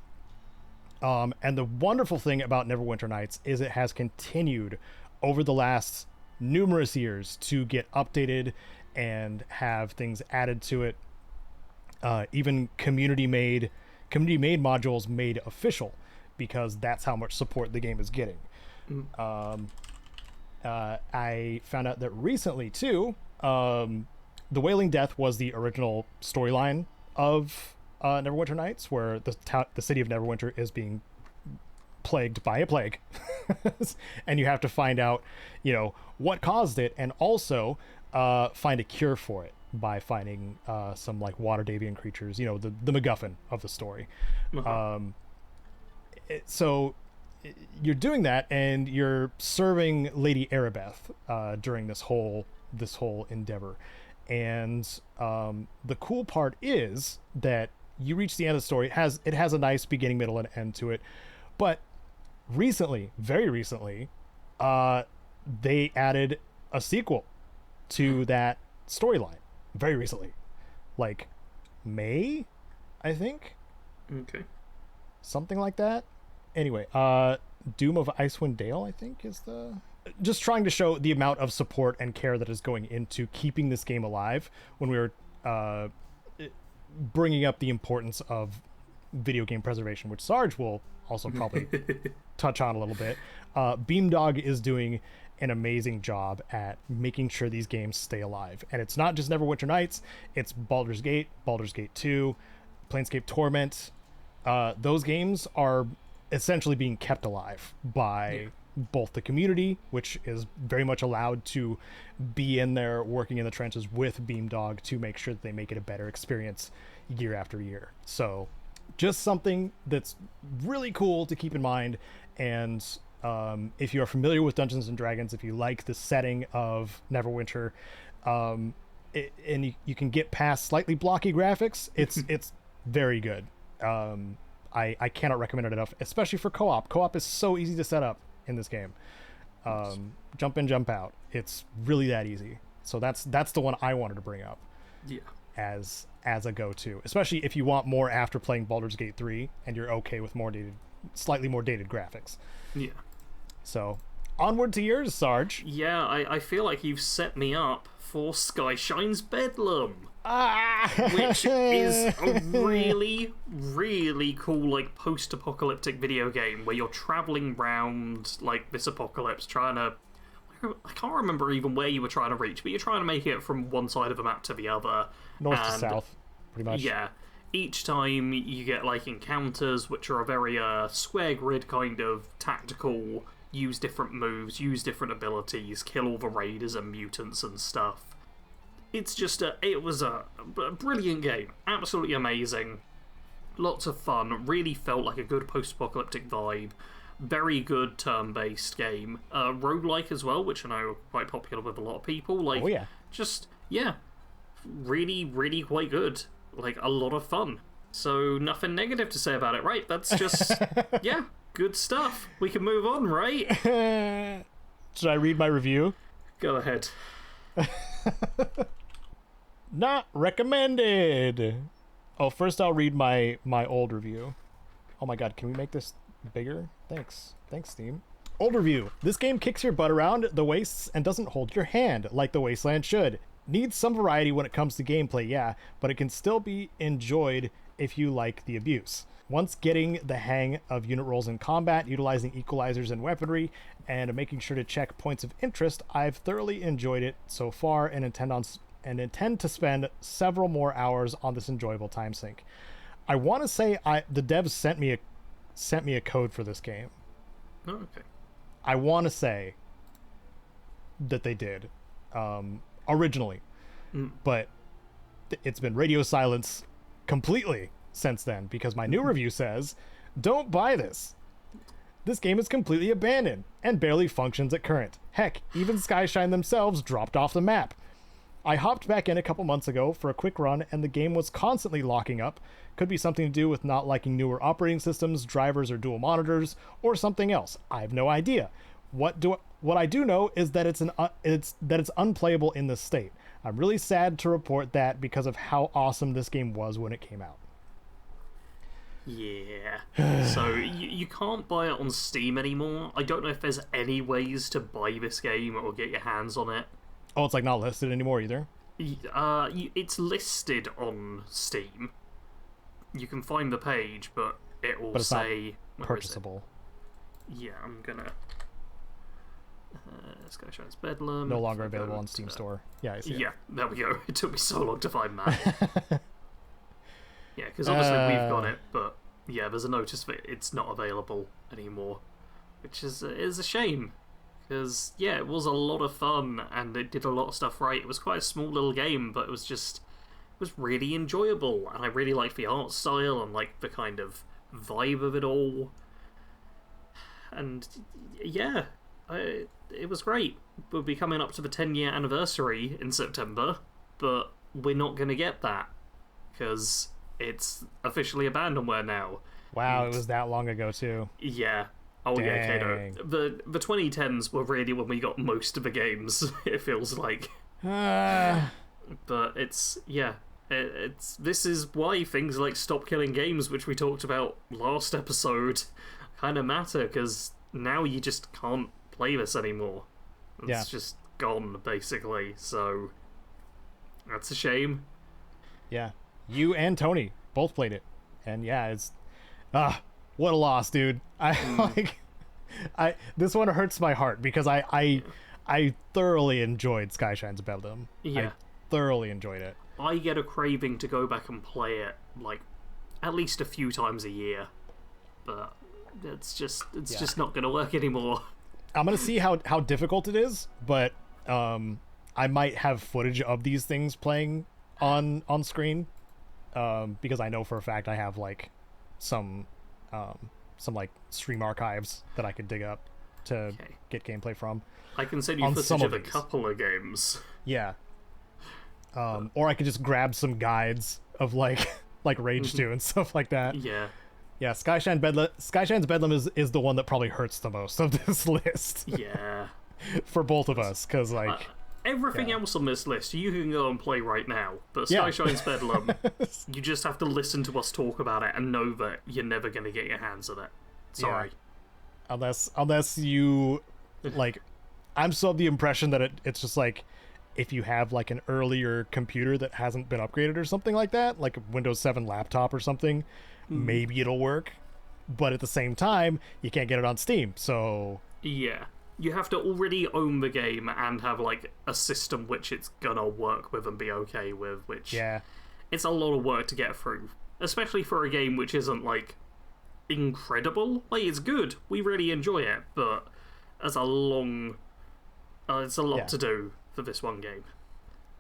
And the wonderful thing about Neverwinter Nights is it has continued over the last numerous years to get updated and have things added to it. Even community-made modules made official, because that's how much support the game is getting. I found out that recently too, the Wailing Death was the original storyline of Neverwinter Nights, where the city of Neverwinter is being plagued by a plague, and you have to find out, what caused it, and also find a cure for it by finding some like water Davian creatures, the MacGuffin of the story. So you're doing that, and you're serving Lady Erebeth during this whole endeavor. And the cool part is that you reach the end of the story. It has a nice beginning, middle, and end to it. But very recently, they added a sequel to that storyline. Very recently, like May, I think.
Okay.
Something like that. Anyway, Doom of Icewind Dale, I think, is the... Just trying to show the amount of support and care that is going into keeping this game alive when we were bringing up the importance of video game preservation, which Sarge will also probably touch on a little bit. Beamdog is doing an amazing job at making sure these games stay alive. And it's not just Neverwinter Nights, it's Baldur's Gate, Baldur's Gate 2, Planescape Torment. Those games are essentially being kept alive by both the community, which is very much allowed to be in there working in the trenches with Beamdog to make sure that they make it a better experience year after year. So just something that's really cool to keep in mind. And if you are familiar with Dungeons and Dragons, if you like the setting of Neverwinter, and you can get past slightly blocky graphics, it's very good. I cannot recommend it enough, especially for co-op. Co-op is so easy to set up in this game. Jump in, jump out. It's really that easy. So that's the one I wanted to bring up.
Yeah.
As a go-to, especially if you want more after playing Baldur's Gate 3 and you're okay with slightly more dated graphics.
Yeah.
So onward to yours, Sarge.
Yeah, I feel like you've set me up for Sky Shine's Bedlam. Which is a really, really cool, like, post-apocalyptic video game where you're traveling around, like, this apocalypse trying to... I can't remember even where you were trying to reach, but you're trying to make it from one side of the map to the other.
North to south, pretty much.
Yeah. Each time you get, like, encounters, which are a very square grid kind of tactical, use different moves, use different abilities, kill all the raiders and mutants and stuff. It's just it was a brilliant game. Absolutely amazing. Lots of fun. Really felt like a good post-apocalyptic vibe. Very good turn-based game. Roguelike as well, which I know are quite popular with a lot of people. Like,
oh, yeah.
Just, yeah. Really, really quite good. Like, a lot of fun. So, nothing negative to say about it, right? That's just, yeah, good stuff. We can move on, right?
Should I read my review?
Go ahead.
Not recommended. Oh, first I'll read my old review. Oh my god, can we make this bigger? Thanks, Steam. Old review. This game kicks your butt around the wastes and doesn't hold your hand like the Wasteland should. Needs some variety when it comes to gameplay, yeah, but it can still be enjoyed if you like the abuse. Once getting the hang of unit rolls in combat, utilizing equalizers and weaponry, and making sure to check points of interest, I've thoroughly enjoyed it so far and intend to spend several more hours on this enjoyable time sink. I want to say the devs sent me a code for this game.
Oh, okay.
I want to say that they did originally, but it's been radio silence completely since then, because my new review says, don't buy this. This game is completely abandoned and barely functions at current. Heck, even Skyshine themselves dropped off the map. I hopped back in a couple months ago for a quick run, and the game was constantly locking up. Could be something to do with not liking newer operating systems, drivers, or dual monitors, or something else. I have no idea. What I do know is that it's unplayable in this state. I'm really sad to report that because of how awesome this game was when it came out.
Yeah. So you can't buy it on Steam anymore. I don't know if there's any ways to buy this game or get your hands on it.
Oh, it's like not listed anymore either?
It's listed on Steam. You can find the page, but it will say
purchasable.
Yeah, I'm gonna. Skyshine's Bedlam.
No longer available on Steam Store. Yeah, I see it.
Yeah, there we go. It took me so long to find that. Yeah, because obviously we've got it, but yeah, there's a notice that it's not available anymore, which is a shame. Because, yeah, it was a lot of fun, and it did a lot of stuff right. It was quite a small little game, but it was really enjoyable, and I really liked the art style and, like, the kind of vibe of it all. And, yeah, it was great. We'll be coming up to the 10-year anniversary in September, but we're not going to get that, because it's officially abandonware now.
Wow, it was that long ago, too.
Yeah. Oh, dang. Yeah, Caedo. The 2010s were really when we got most of the games, it feels like. But it's, yeah. This is why things like Stop Killing Games, which we talked about last episode, kind of matter, because now you just can't play this anymore. It's just gone, basically, so that's a shame.
Yeah. You and Tony both played it. And yeah, it's... what a loss, dude. This one hurts my heart because I thoroughly enjoyed Skyshine's Bedlam.
Yeah.
I thoroughly enjoyed it.
I get a craving to go back and play it like at least a few times a year. But it's just not gonna work anymore.
I'm gonna see how difficult it is, but I might have footage of these things playing on screen. Because I know for a fact I have like some like stream archives that I could dig up to get gameplay from.
I can send you footage of a couple of games.
Yeah. Or I could just grab some guides of like Rage 2 and stuff like that.
Yeah.
Yeah, Skyshine's Bedlam is the one that probably hurts the most of this list.
Yeah.
For both of us, because like...
everything else on this list you can go and play right now, but Skyshine's Bedlam, you just have to listen to us talk about it and know that you're never going to get your hands on it. Sorry.
Yeah. Unless you, like, I'm still of the impression that it's just like, if you have like an earlier computer that hasn't been upgraded or something like that, like a Windows 7 laptop or something, maybe it'll work. But at the same time, you can't get it on Steam, so...
Yeah. You have to already own the game and have, like, a system which it's gonna work with and be okay with, which...
Yeah.
It's a lot of work to get through. Especially for a game which isn't, like, incredible. Like, it's good. We really enjoy it, but it's a long... it's a lot to do for this one game.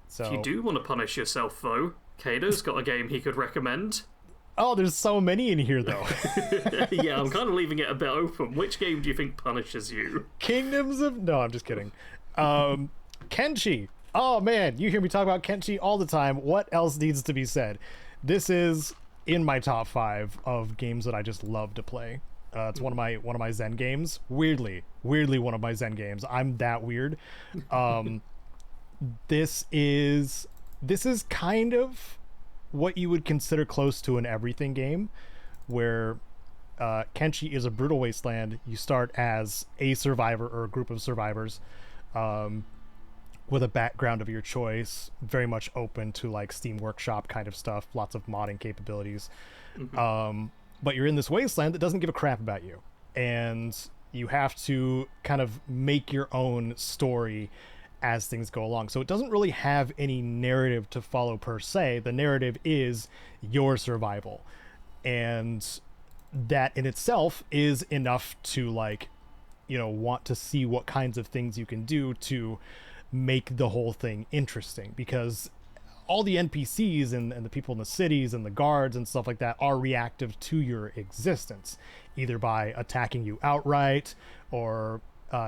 So... If you do want to punish yourself, though, Caedo's got a game he could recommend.
Oh, there's so many in here, though.
Yeah, I'm kind of leaving it a bit open. Which game do you think punishes you?
Kingdoms of... No, I'm just kidding. Kenshi. Oh, man, you hear me talk about Kenshi all the time. What else needs to be said? This is in my top 5 of games that I just love to play. It's one of my Zen games. Weirdly one of my Zen games. I'm that weird. This is kind of what you would consider close to an everything game, where Kenshi is a brutal wasteland. You start as a survivor or a group of survivors, with a background of your choice, very much open to like Steam Workshop kind of stuff, lots of modding capabilities. But you're in this wasteland that doesn't give a crap about you, and you have to kind of make your own story as things go along. So it doesn't really have any narrative to follow per se. The narrative is your survival, and that in itself is enough to like, you know, want to see what kinds of things you can do to make the whole thing interesting, because all the NPCs and the people in the cities and the guards and stuff like that are reactive to your existence, either by attacking you outright or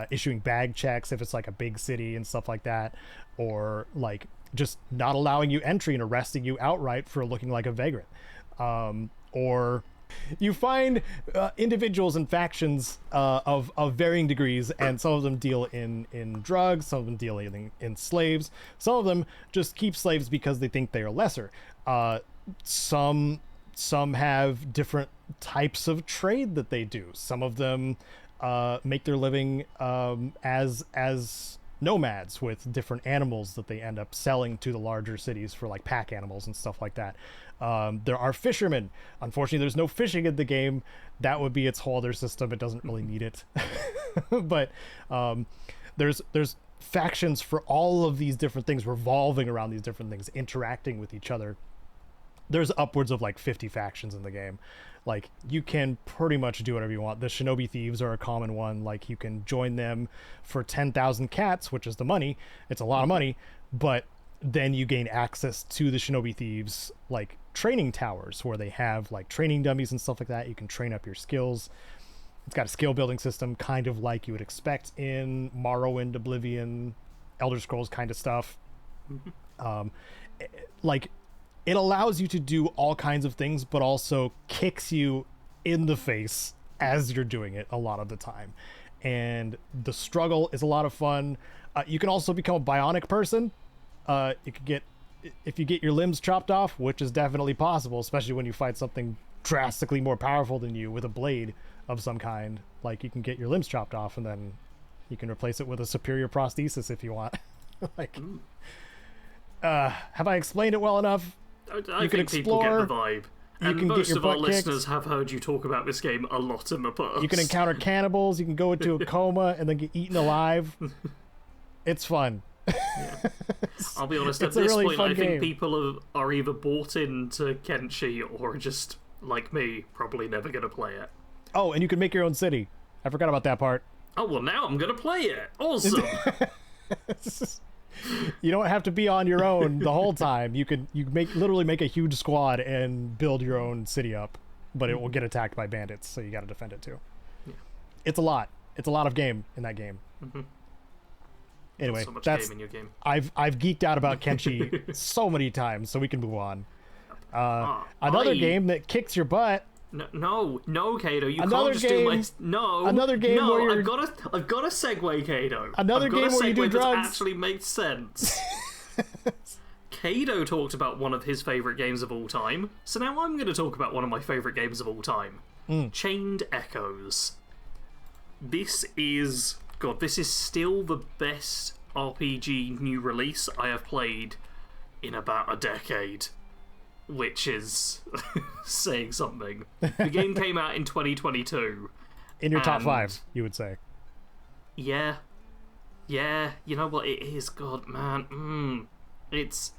issuing bag checks if it's like a big city and stuff like that, or like just not allowing you entry and arresting you outright for looking like a vagrant. Or you find individuals and factions of varying degrees, and some of them deal in drugs, some of them deal in slaves, some of them just keep slaves because they think they are lesser. Some have different types of trade that they do. Some of them make their living as nomads with different animals that they end up selling to the larger cities for like pack animals and stuff like that. There are fishermen. Unfortunately, there's no fishing in the game. That would be its whole other system. It doesn't really need it. But there's factions for all of these different things, revolving around these different things, interacting with each other. There's upwards of like 50 factions in the game. Like, you can pretty much do whatever you want. The Shinobi Thieves are a common one. Like, you can join them for 10,000 cats, which is the money. It's a lot of money, but then you gain access to the Shinobi Thieves like training towers, where they have like training dummies and stuff like that. You can train up your skills. It's got a skill building system, kind of like you would expect in Morrowind, Oblivion, Elder Scrolls kind of stuff. Like, it allows you to do all kinds of things, but also kicks you in the face as you're doing it a lot of the time. And the struggle is a lot of fun. You can also become a bionic person. You could get, if you get your limbs chopped off, which is definitely possible, especially when you fight something drastically more powerful than you with a blade of some kind. Like, you can get your limbs chopped off, and then you can replace it with a superior prosthesis if you want. Like, have I explained it well enough?
I think people get the vibe. And most of our listeners have heard you talk about this game a lot in the past.
You can encounter cannibals, you can go into a coma and then get eaten alive. It's fun.
Yeah. I'll be honest, at this point I think people are either bought into Kenshi or just, like me, probably never going to play it.
Oh, and you can make your own city. I forgot about that part.
Oh, well, now I'm going to play it. Awesome.
You don't have to be on your own the whole time. You literally make a huge squad and build your own city up, but it will get attacked by bandits, so you got to defend it too. Yeah. It's a lot of game in that game. Anyway,
so much game in your game.
I've geeked out about Kenshi so many times, so we can move on. Another game that kicks your butt.
No, Caedo, you can't just do my... No,
another game where you're...
I've got a segue, Caedo.
Another game where you do drugs.
That actually makes sense. Caedo talked about one of his favourite games of all time, so now I'm going to talk about one of my favourite games of all time. Chained Echoes. This is still the best RPG new release I have played in about a decade. Which is saying something. The game came out in 2022.
In your top 5, you would say.
Yeah. Yeah, you know what it is? God, man. It's...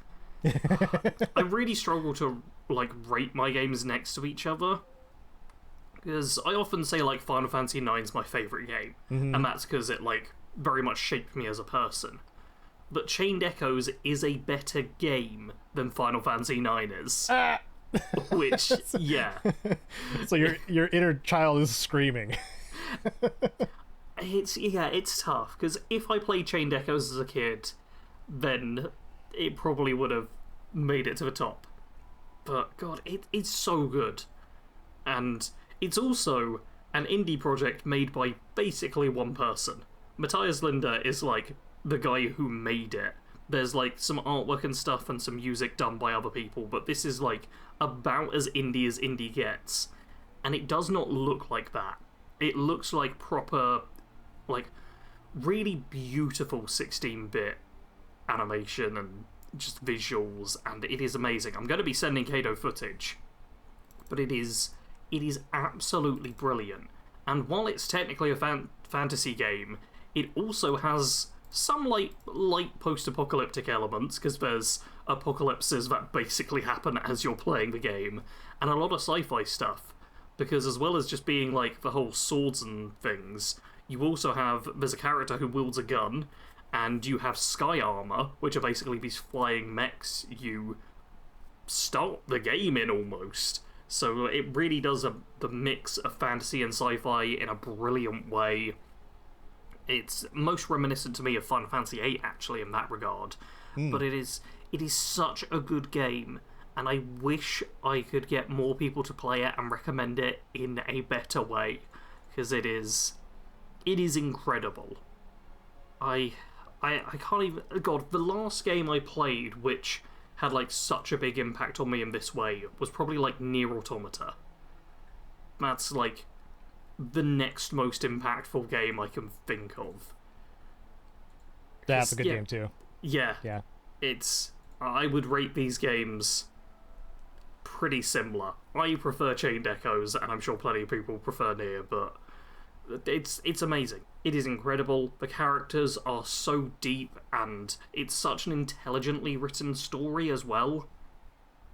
I really struggle to, like, rate my games next to each other. Because I often say, like, Final Fantasy IX is my favourite game. And that's because it, like, very much shaped me as a person. But Chained Echoes is a better game than Final Fantasy IX is. Which, yeah.
So your inner child is screaming.
It's tough, because if I played Chained Echoes as a kid, then it probably would have made it to the top. But, God, it's so good. And it's also an indie project made by basically one person. Matthias Linder is, like, the guy who made it. There's like some artwork and stuff and some music done by other people, but this is like about as indie gets. and it does not look like that. It looks like proper, like, really beautiful 16-bit animation and just visuals, and it is amazing. I'm going to be sending Caedo footage, but it is absolutely brilliant. And while it's technically a fantasy game, it also has some light post-apocalyptic elements, because there's apocalypses that basically happen as you're playing the game, and a lot of sci-fi stuff, because as well as just being like the whole swords and things, you also have, there's a character who wields a gun, and you have sky armor, which are basically these flying mechs you start the game in almost. So it really does the mix of fantasy and sci-fi in a brilliant way. It's most reminiscent to me of Final Fantasy VIII, actually, in that regard. But it is such a good game, and I wish I could get more people to play it and recommend it in a better way, because it is incredible. I can't even... God, the last game I played, which had like such a big impact on me in this way, was probably like Nier Automata. That's like the next most impactful game I can think of.
That's a good game too.
Yeah.
Yeah.
I would rate these games pretty similar. I prefer Chained Echoes, and I'm sure plenty of people prefer Nier, but it's amazing. It is incredible. The characters are so deep, and it's such an intelligently written story as well.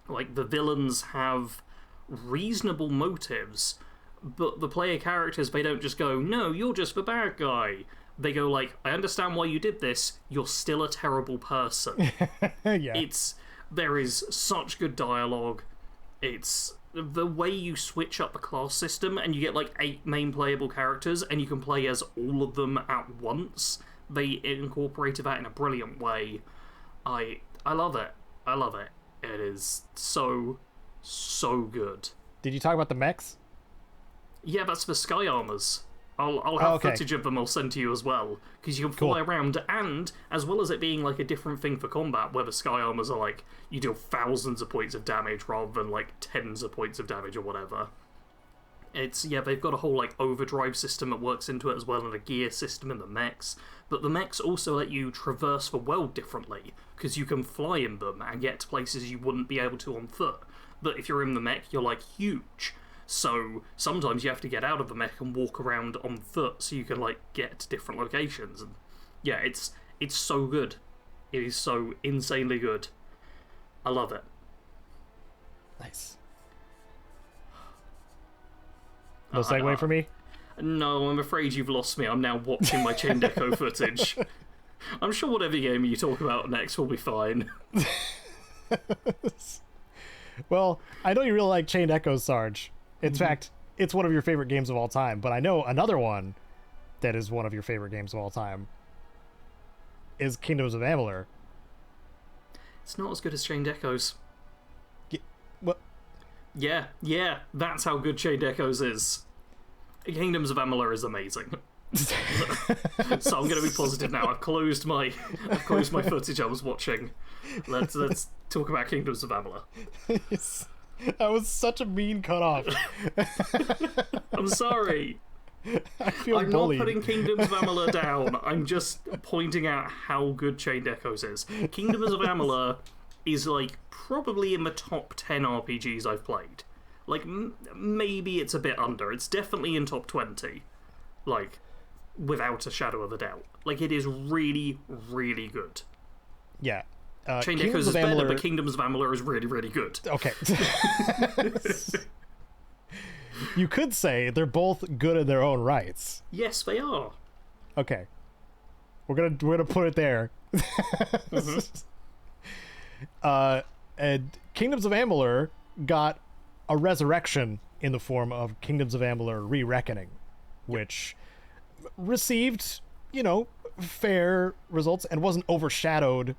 Like, the villains have reasonable motives, but the player characters, they don't just go, no, you're just the bad guy. They go like, I understand why you did this, you're still a terrible person.
Yeah.
There is such good dialogue. It's the way you switch up the class system, and you get like 8 main playable characters, and you can play as all of them at once. They incorporated that in a brilliant way. I love it. I love it. It is so good.
Did you talk about the mechs?
Yeah, that's for Sky Armors. I'll have footage of them I'll send to you as well, because you can fly around, and as well as it being like a different thing for combat, where the Sky Armors are like, you deal thousands of points of damage rather than like tens of points of damage or whatever. They've got a whole like overdrive system that works into it as well, and a gear system in the mechs. But the mechs also let you traverse the world differently, because you can fly in them and get to places you wouldn't be able to on foot. But if you're in the mech, you're like huge. So sometimes you have to get out of the mech and walk around on foot so you can like get to different locations. And yeah, it's so good. It is so insanely good. I love it.
Nice. No segue for me?
No, I'm afraid you've lost me. I'm now watching my Chained Echo footage. I'm sure whatever game you talk about next will be fine.
Well, I know you really like Chained Echoes, Sarge. In fact, it's one of your favorite games of all time, but I know another one that is one of your favorite games of all time is Kingdoms of Amalur.
It's not as good as Chained Echoes.
What?
Yeah, that's how good Chained Echoes is. Kingdoms of Amalur is amazing. So I'm going to be positive now. I've closed my footage I was watching. Let's talk about Kingdoms of Amalur.
That was such a mean cutoff.
I'm sorry.
I feel
I'm
bullied.
not putting Kingdoms of Amalur down. I'm just pointing out how good Chained Echoes is. Kingdoms of Amalur is like probably in the top 10 RPGs I've played. Like maybe it's a bit under. It's definitely in top 20. Like without a shadow of a doubt. Like it is really, really good.
Yeah.
Chained Echoes is better, but Kingdoms of Amalur is really, really good.
Okay. You could say they're both good in their own rights.
Yes, they are.
Okay. We're gonna put it there. And Kingdoms of Amalur got a resurrection in the form of Kingdoms of Amalur Re-Reckoning, which received, fair results and wasn't overshadowed.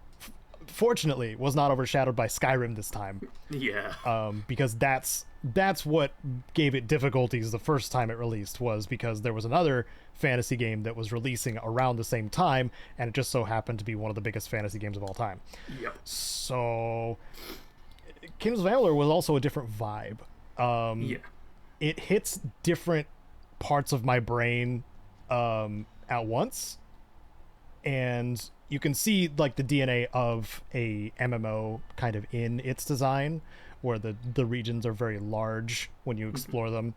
Fortunately, was not overshadowed by Skyrim this time.
Yeah.
Because that's what gave it difficulties the first time it released, was because there was another fantasy game that was releasing around the same time, and it just so happened to be one of the biggest fantasy games of all time.
Yep.
So Kingdoms of Amalur was also a different vibe.
Yeah.
it hits different parts of my brain at once, and you can see like the DNA of a MMO kind of in its design, where the regions are very large when you explore them.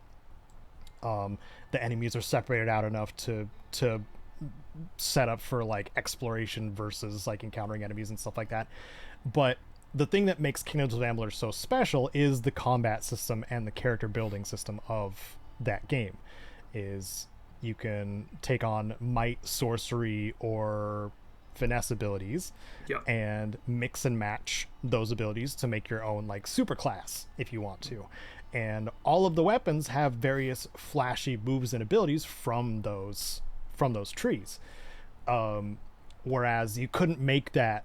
The enemies are separated out enough to set up for like exploration versus like encountering enemies and stuff like that. But the thing that makes Kingdoms of Amalur so special is the combat system and the character building system of that game. Is you can take on might, sorcery, or finesse abilities, and mix and match those abilities to make your own like super class if you want to. And all of the weapons have various flashy moves and abilities from those trees. Whereas you couldn't make that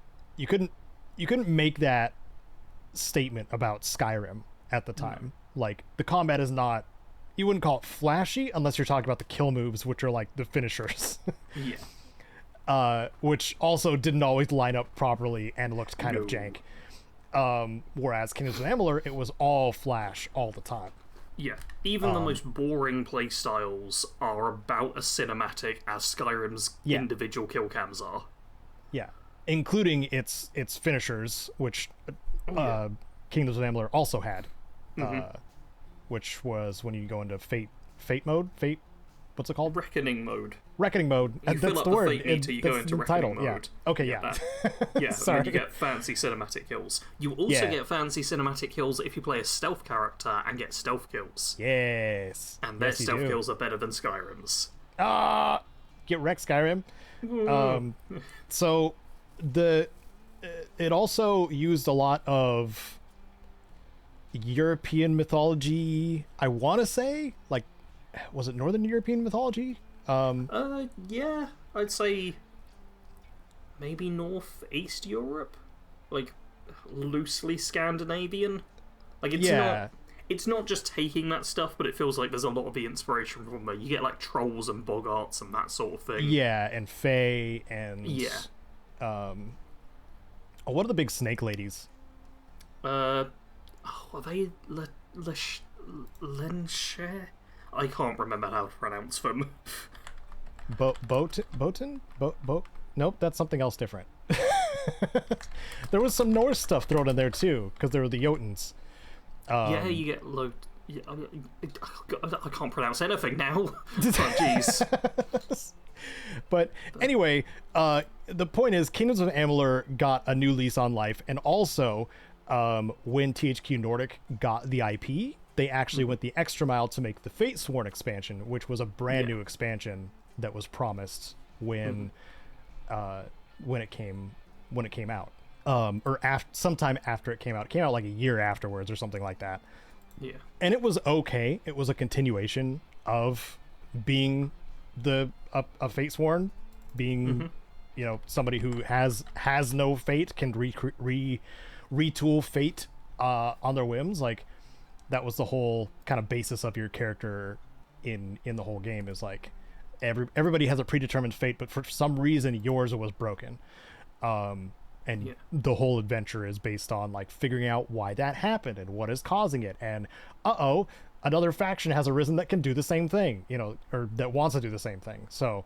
statement about Skyrim at the time. Like, the combat is not, you wouldn't call it flashy unless you're talking about the kill moves, which are like the finishers. Which also didn't always line up properly and looked kind of jank. Whereas Kingdoms of Amalur, it was all flash all the time.
Yeah, even the most boring playstyles are about as cinematic as Skyrim's individual kill cams are.
Yeah, including its finishers, which Kingdoms of Amalur also had, which was when you go into fate mode. What's it called?
Reckoning mode.
Reckoning mode.
You fill
that's
up
the
the
word.
fate meter, you go into reckoning mode.
Yeah. Okay, yeah.
And
Sorry.
then you get fancy cinematic kills. You also get fancy cinematic kills if you play a stealth character and get stealth kills.
Yes.
And their stealth kills are better than Skyrim's.
Get wrecked, Skyrim. So it also used a lot of European mythology, I want to say, like, was it Northern European mythology?
Yeah, I'd say maybe Northeast Europe, like loosely Scandinavian. Like, it's not just taking that stuff, but it feels like there's a lot of the inspiration from there. You get like trolls and boggarts and that sort of thing.
Yeah, and fae and what are the big snake ladies?
Are they Lenshe? I can't remember how to pronounce them.
Botan? Nope, that's something else different. There was some Norse stuff thrown in there too, because there were the Jotuns.
You get I can't pronounce anything now. Oh, jeez.
But anyway, the point is, Kingdoms of Amalur got a new lease on life, and also when THQ Nordic got the IP, they actually went the extra mile to make the Fatesworn expansion, which was a brand new expansion that was promised when it came out, or sometime after it came out. It came out like a year afterwards or something like that.
Yeah, and
it was okay. It was a continuation of being a Fatesworn, being somebody who has no fate, can retool fate on their whims. Like, that was the whole kind of basis of your character in the whole game, is like everybody has a predetermined fate, but for some reason yours was broken. The whole adventure is based on like figuring out why that happened and what is causing it. And another faction has arisen that can do the same thing, or that wants to do the same thing. So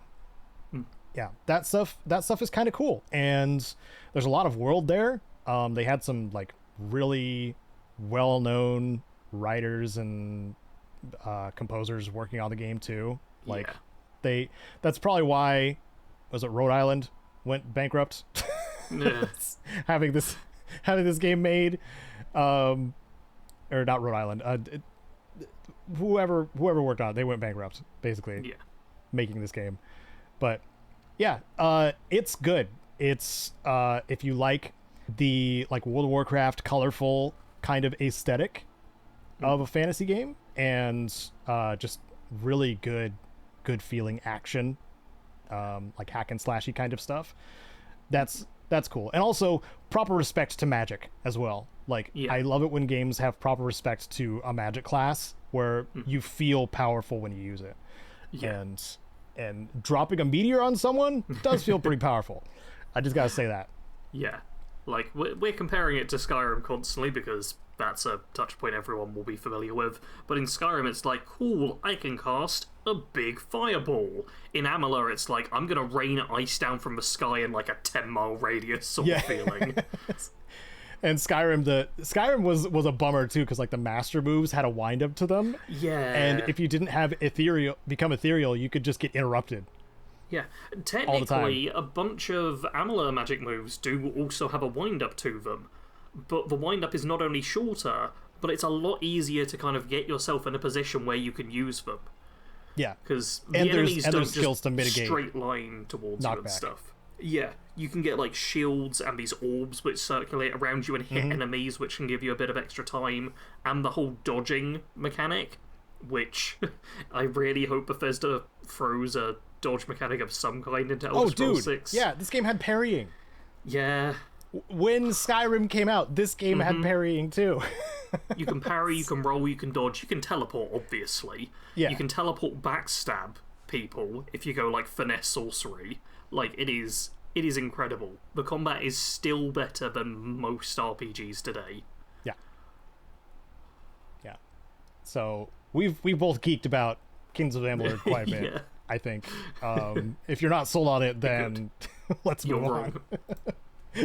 yeah, that stuff is kind of cool. And there's a lot of world there. They had some like really well-known writers and composers working on the game too. Like, that's probably why, was it Rhode Island went bankrupt? having this game made, or not Rhode Island, whoever worked on it, they went bankrupt basically, making this game. But it's good. It's if you like the like World of Warcraft colorful kind of aesthetic of a fantasy game, and just really good feeling action, like hack and slashy kind of stuff, that's cool. And also proper respect to magic as well. Like, I love it when games have proper respect to a magic class where you feel powerful when you use it. And dropping a meteor on someone does feel pretty powerful. I just gotta say that.
Yeah, Like, we're comparing it to Skyrim constantly because that's a touch point everyone will be familiar with. But in Skyrim, it's like, cool, I can cast a big fireball. In Amala, it's like, I'm gonna rain ice down from the sky in like a 10-mile radius sort of feeling.
And Skyrim was a bummer too, because like the master moves had a wind up to them.
Yeah.
And if you didn't have become ethereal, you could just get interrupted.
Yeah, technically, a bunch of Amala magic moves do also have a wind-up to them, but the wind-up is not only shorter, but it's a lot easier to kind of get yourself in a position where you can use them.
Yeah,
because the enemies don't just
to mitigate
straight line towards you and stuff. Yeah, you can get like shields and these orbs which circulate around you and hit enemies, which can give you a bit of extra time, and the whole dodging mechanic, which I really hope Bethesda throws a dodge mechanic of some kind into Elder Scrolls 6.
Yeah, this game had parrying.
Yeah.
When Skyrim came out, this game had parrying too.
You can parry, you can roll, you can dodge, you can teleport, obviously.
Yeah.
You can teleport backstab people if you go like finesse sorcery. Like, it is incredible. The combat is still better than most RPGs today.
Yeah. Yeah. So we've both geeked about Kings of Amalur quite a bit.
Yeah.
I think. If you're not sold on it, then let's move on.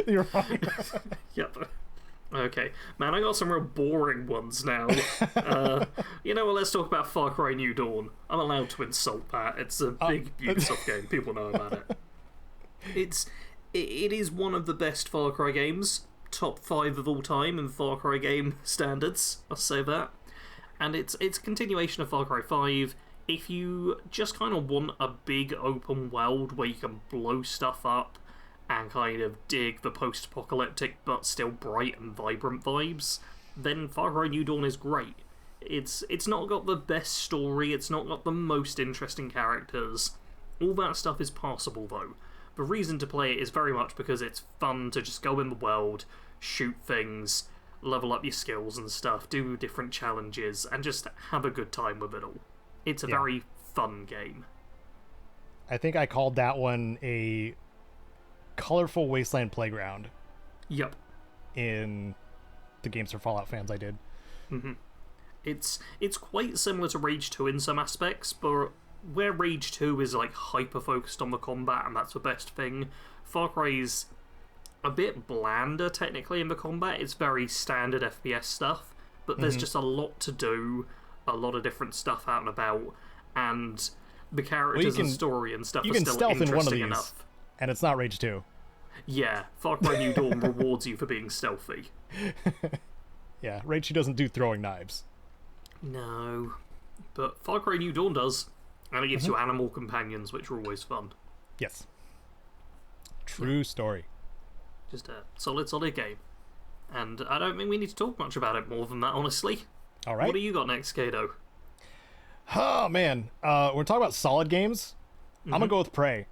You're wrong.
Yep. Okay. Man, I got some real boring ones now. You know what, let's talk about Far Cry New Dawn. I'm allowed to insult that. It's a big Ubisoft game. People know about it. It is one of the best Far Cry games. Top 5 of all time in Far Cry game standards. I'll say that. And it's a continuation of Far Cry 5. If you just kind of want a big open world where you can blow stuff up and kind of dig the post-apocalyptic but still bright and vibrant vibes, then Far Cry New Dawn is great. It's not got the best story, it's not got the most interesting characters. All that stuff is passable though. The reason to play it is very much because it's fun to just go in the world, shoot things, level up your skills and stuff, do different challenges, and just have a good time with it all. It's a very fun game.
I think I called that one a colorful wasteland playground.
Yep.
In the Games for Fallout fans I did.
Mm-hmm. It's quite similar to Rage 2 in some aspects, but where Rage 2 is like hyper-focused on the combat and that's the best thing, Far Cry's a bit blander technically in the combat. It's very standard FPS stuff, but there's just a lot to do, a lot of different stuff out and about, and the characters and story and stuff are still interesting enough.
And it's not Rage 2.
Yeah, Far Cry New Dawn rewards you for being stealthy.
Yeah, Rage 2 doesn't do throwing knives.
No, but Far Cry New Dawn does, and it gives you animal companions, which are always fun.
Yes. True story.
Just a solid game. And I don't think we need to talk much about it more than that, honestly.
All right.
What do you got next, Caedo?
Oh, man. We're talking about solid games. I'm going to go with Prey.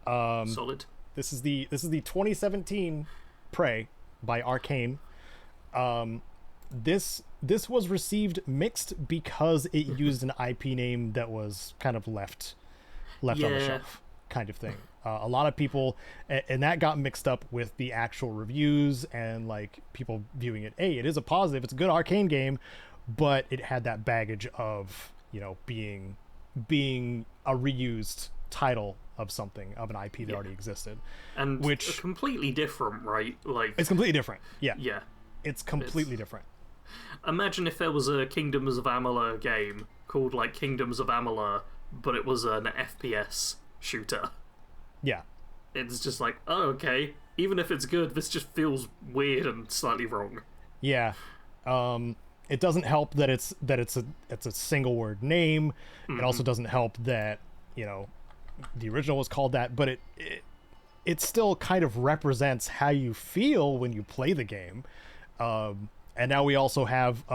Solid.
This is the 2017 Prey by Arcane. This was received mixed because it used an IP name that was kind of left on the shelf, kind of thing. A lot of people, and that got mixed up with the actual reviews and like people viewing it. Hey, it is a positive. It's a good Arcane game, but it had that baggage of, you know, being a reused title of something, of an IP that already existed,
and
which
completely different, right? Like,
it's completely different. Yeah,
it's
completely different.
Imagine if there was a Kingdoms of Amalur game called like Kingdoms of Amalur, but it was an FPS shooter.
Yeah,
it's just like, oh, okay. Even if it's good, this just feels weird and slightly wrong.
Yeah, it doesn't help that it's a single word name. It also doesn't help that, you know, the original was called that, but it still kind of represents how you feel when you play the game. And now we also have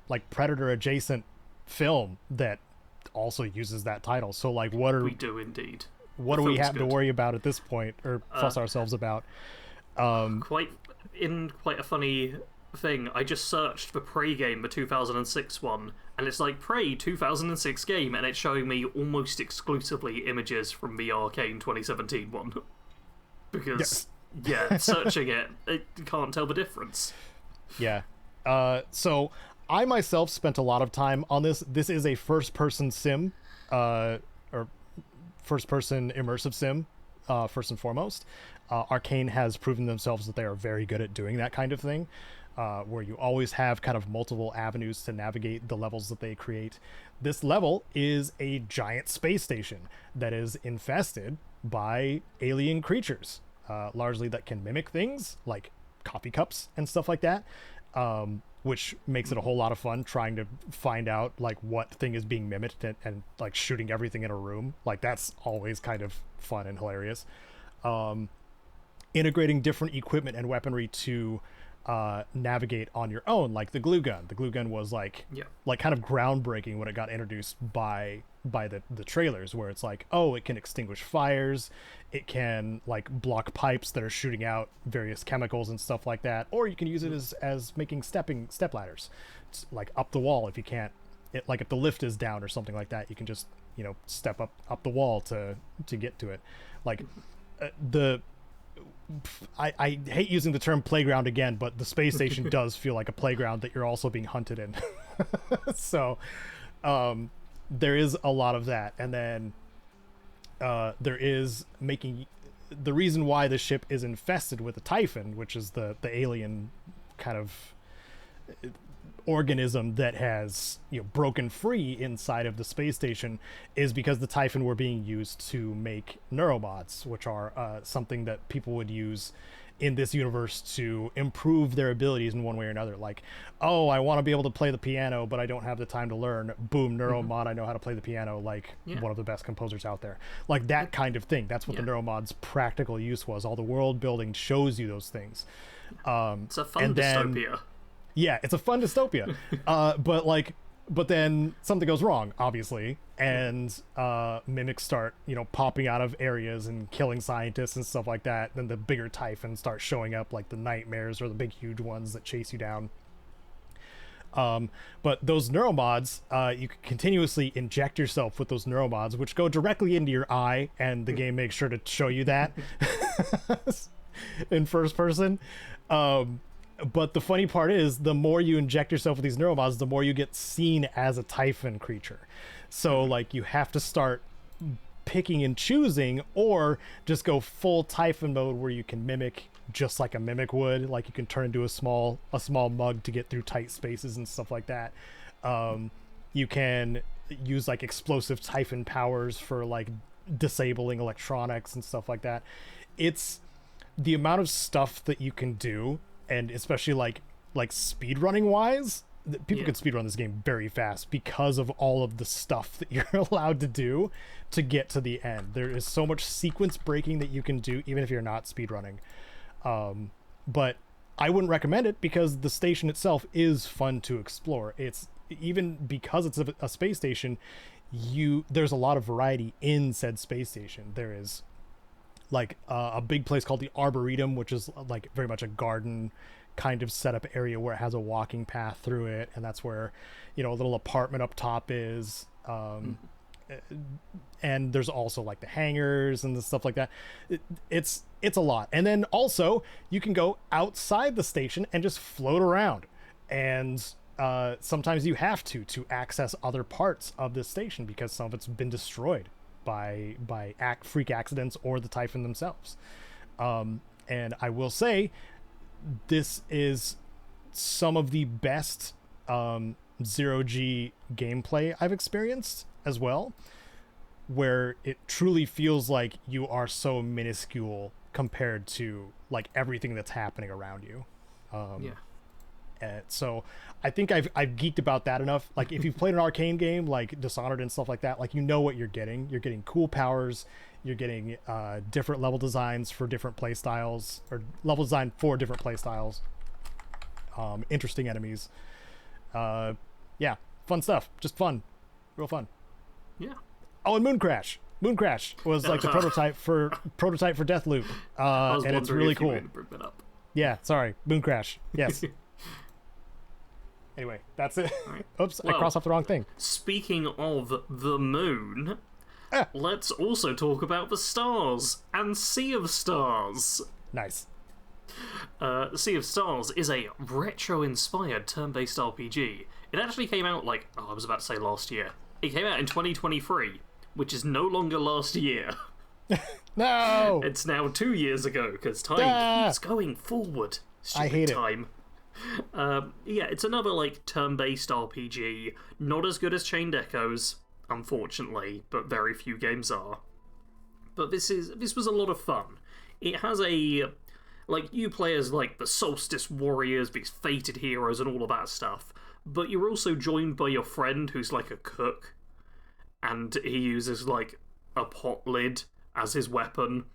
like Predator adjacent film that also uses that title. So like,
we do indeed.
What do we have to worry about at this point, or fuss ourselves about?
Quite a funny thing. I just searched for Prey game, the 2006 one, and it's like Prey 2006 game, and it's showing me almost exclusively images from the Arcane 2017 one. Because Yeah, searching it can't tell the difference.
Yeah. So I myself spent a lot of time on this. This is a first-person sim, or first-person immersive sim, first and foremost. Arcane has proven themselves that they are very good at doing that kind of thing, where you always have kind of multiple avenues to navigate the levels that they create. This level is a giant space station that is infested by alien creatures, largely that can mimic things like coffee cups and stuff like that, which makes it a whole lot of fun trying to find out like what thing is being mimicked and like shooting everything in a room. Like that's always kind of fun and hilarious. Integrating different equipment and weaponry to navigate on your own, like the glue gun. The glue gun was like kind of groundbreaking when it got introduced by the trailers, where it's like, oh, it can extinguish fires, it can like block pipes that are shooting out various chemicals and stuff like that, or you can use it as making step ladders. It's like up the wall if you can't, like if the lift is down or something like that, you can just step up the wall to get to it. Like I hate using the term playground again, but the space station does feel like a playground that you're also being hunted in. So there is a lot of that. And then there is making the reason why the ship is infested with a typhon, which is the alien kind of organism that has broken free inside of the space station, is because the typhon were being used to make neuromods, which are something that people would use in this universe to improve their abilities in one way or another. Like, oh, I want to be able to play the piano, but I don't have the time to learn. Boom, neuromod, I know how to play the piano, like one of the best composers out there. Like that kind of thing. That's what the neuromod's practical use was. All the world building shows you those things.
It's a fun dystopia.
Yeah, it's a fun dystopia. But then something goes wrong, obviously, and mimics start, popping out of areas and killing scientists and stuff like that. Then the bigger typhons start showing up, like the nightmares or the big huge ones that chase you down. But those neuromods, you can continuously inject yourself with those neuromods, which go directly into your eye, and the game makes sure to show you that in first person. But the funny part is, the more you inject yourself with these neuromods, the more you get seen as a typhon creature. So like you have to start picking and choosing, or just go full typhon mode where you can mimic just like a mimic would. Like you can turn into a small mug to get through tight spaces and stuff like that. You can use like explosive typhon powers for like disabling electronics and stuff like that. It's the amount of stuff that you can do. And especially like speedrunning wise, people can speedrun this game very fast because of all of the stuff that you're allowed to do to get to the end. There is so much sequence breaking that you can do, even if you're not speedrunning. But I wouldn't recommend it because the station itself is fun to explore. It's even because it's a space station, there's a lot of variety in said space station. There is like a big place called the Arboretum, which is like very much a garden kind of setup area where it has a walking path through it, and that's where a little apartment up top is. And there's also like the hangars and the stuff like that. It's a lot. And then also you can go outside the station and just float around, and sometimes you have to access other parts of the station because some of it's been destroyed by freak accidents or the typhon themselves. And I will say, this is some of the best zero-G gameplay I've experienced as well, where it truly feels like you are so minuscule compared to like everything that's happening around you. So I think I've geeked about that enough. Like if you've played an Arcane game like Dishonored and stuff like that, like what you're getting. You're getting cool powers. You're getting different level designs for different play styles, or level design for different play styles. Interesting enemies. Yeah, fun stuff. Just fun, real fun.
Yeah.
Oh, and Moon Crash. Moon Crash was like the prototype for Deathloop, and it's really cool.
Bring that up.
Yeah, sorry, Moon Crash. Yes. Anyway, that's it. Right. Oops, well, I crossed off the wrong thing.
Speaking of the moon, let's also talk about the stars and Sea of Stars.
Nice.
Sea of Stars is a retro-inspired turn-based RPG. It actually came out I was about to say last year. It came out in 2023, which is no longer last year.
No!
It's now 2 years ago, because time keeps going forward. Stupid
I hate
time. Yeah, it's another turn-based RPG. Not as good as Chained Echoes, unfortunately, but very few games are. But this was a lot of fun. It has a you play as the Solstice Warriors, these fated heroes, and all of that stuff. But you're also joined by your friend who's a cook, and he uses a pot lid as his weapon,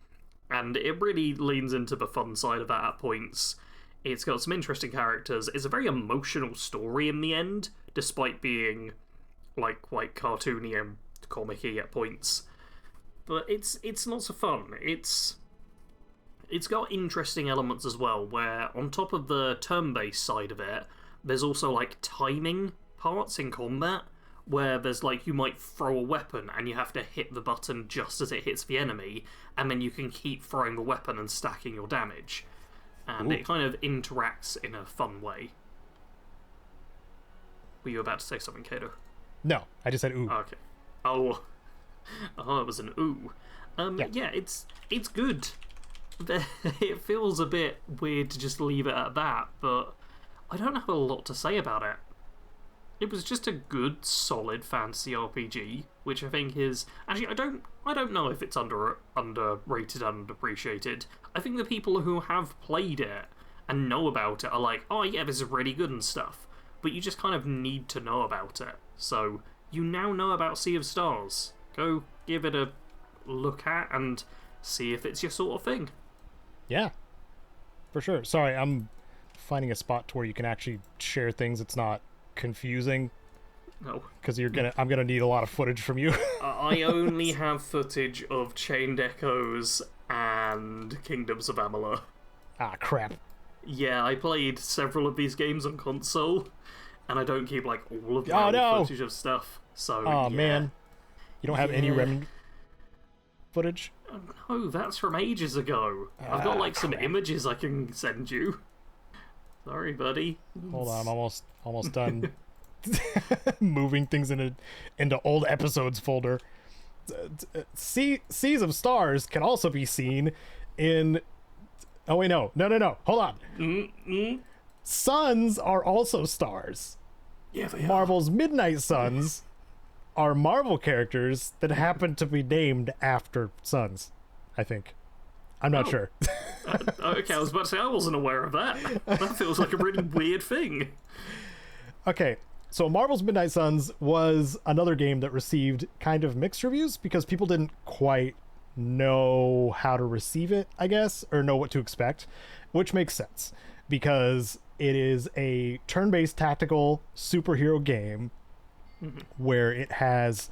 and it really leans into the fun side of that at points. It's got some interesting characters. It's a very emotional story in the end, despite being quite cartoony and comic-y at points. But it's lots of fun. It's got interesting elements as well, where on top of the turn-based side of it, there's also timing parts in combat, where there's you might throw a weapon and you have to hit the button just as it hits the enemy, and then you can keep throwing the weapon and stacking your damage. And it kind of interacts in a fun way. Were you about to say something, Caedo?
No, I just said ooh.
Okay. Oh, it was an ooh. Yeah, it's good. It feels a bit weird to just leave it at that, but I don't have a lot to say about it. It was just a good, solid fantasy RPG, which I think is actually I don't know if it's underrated, underappreciated. I think the people who have played it and know about it are oh yeah, this is really good and stuff. But you just kind of need to know about it. So you now know about Sea of Stars. Go give it a look at and see if it's your sort of thing.
Yeah, for sure. Sorry, I'm finding a spot to where you can actually share things. It's not confusing.
No,
because I'm gonna need a lot of footage from you.
I only have footage of Chained Echoes and Kingdoms of Amalur.
Ah, crap.
Yeah, I played several of these games on console, and I don't keep all of the footage of stuff. So
oh man, you don't have any remnant footage?
No, that's from ages ago. I've got some images I can send you. Sorry, buddy.
Hold on, I'm almost done. Moving things into old episodes folder. Seas of Stars can also be seen in. Oh wait, no, hold on. Suns are also stars.
Yeah, they are.
Marvel's Midnight Suns are Marvel characters that happen to be named after suns, I think. I'm not sure.
Okay, I was about to say I wasn't aware of that. That feels like a really weird thing.
Okay, so Marvel's Midnight Suns was another game that received kind of mixed reviews because people didn't quite know how to receive it, I guess, or know what to expect, which makes sense because it is a turn-based tactical superhero game where it has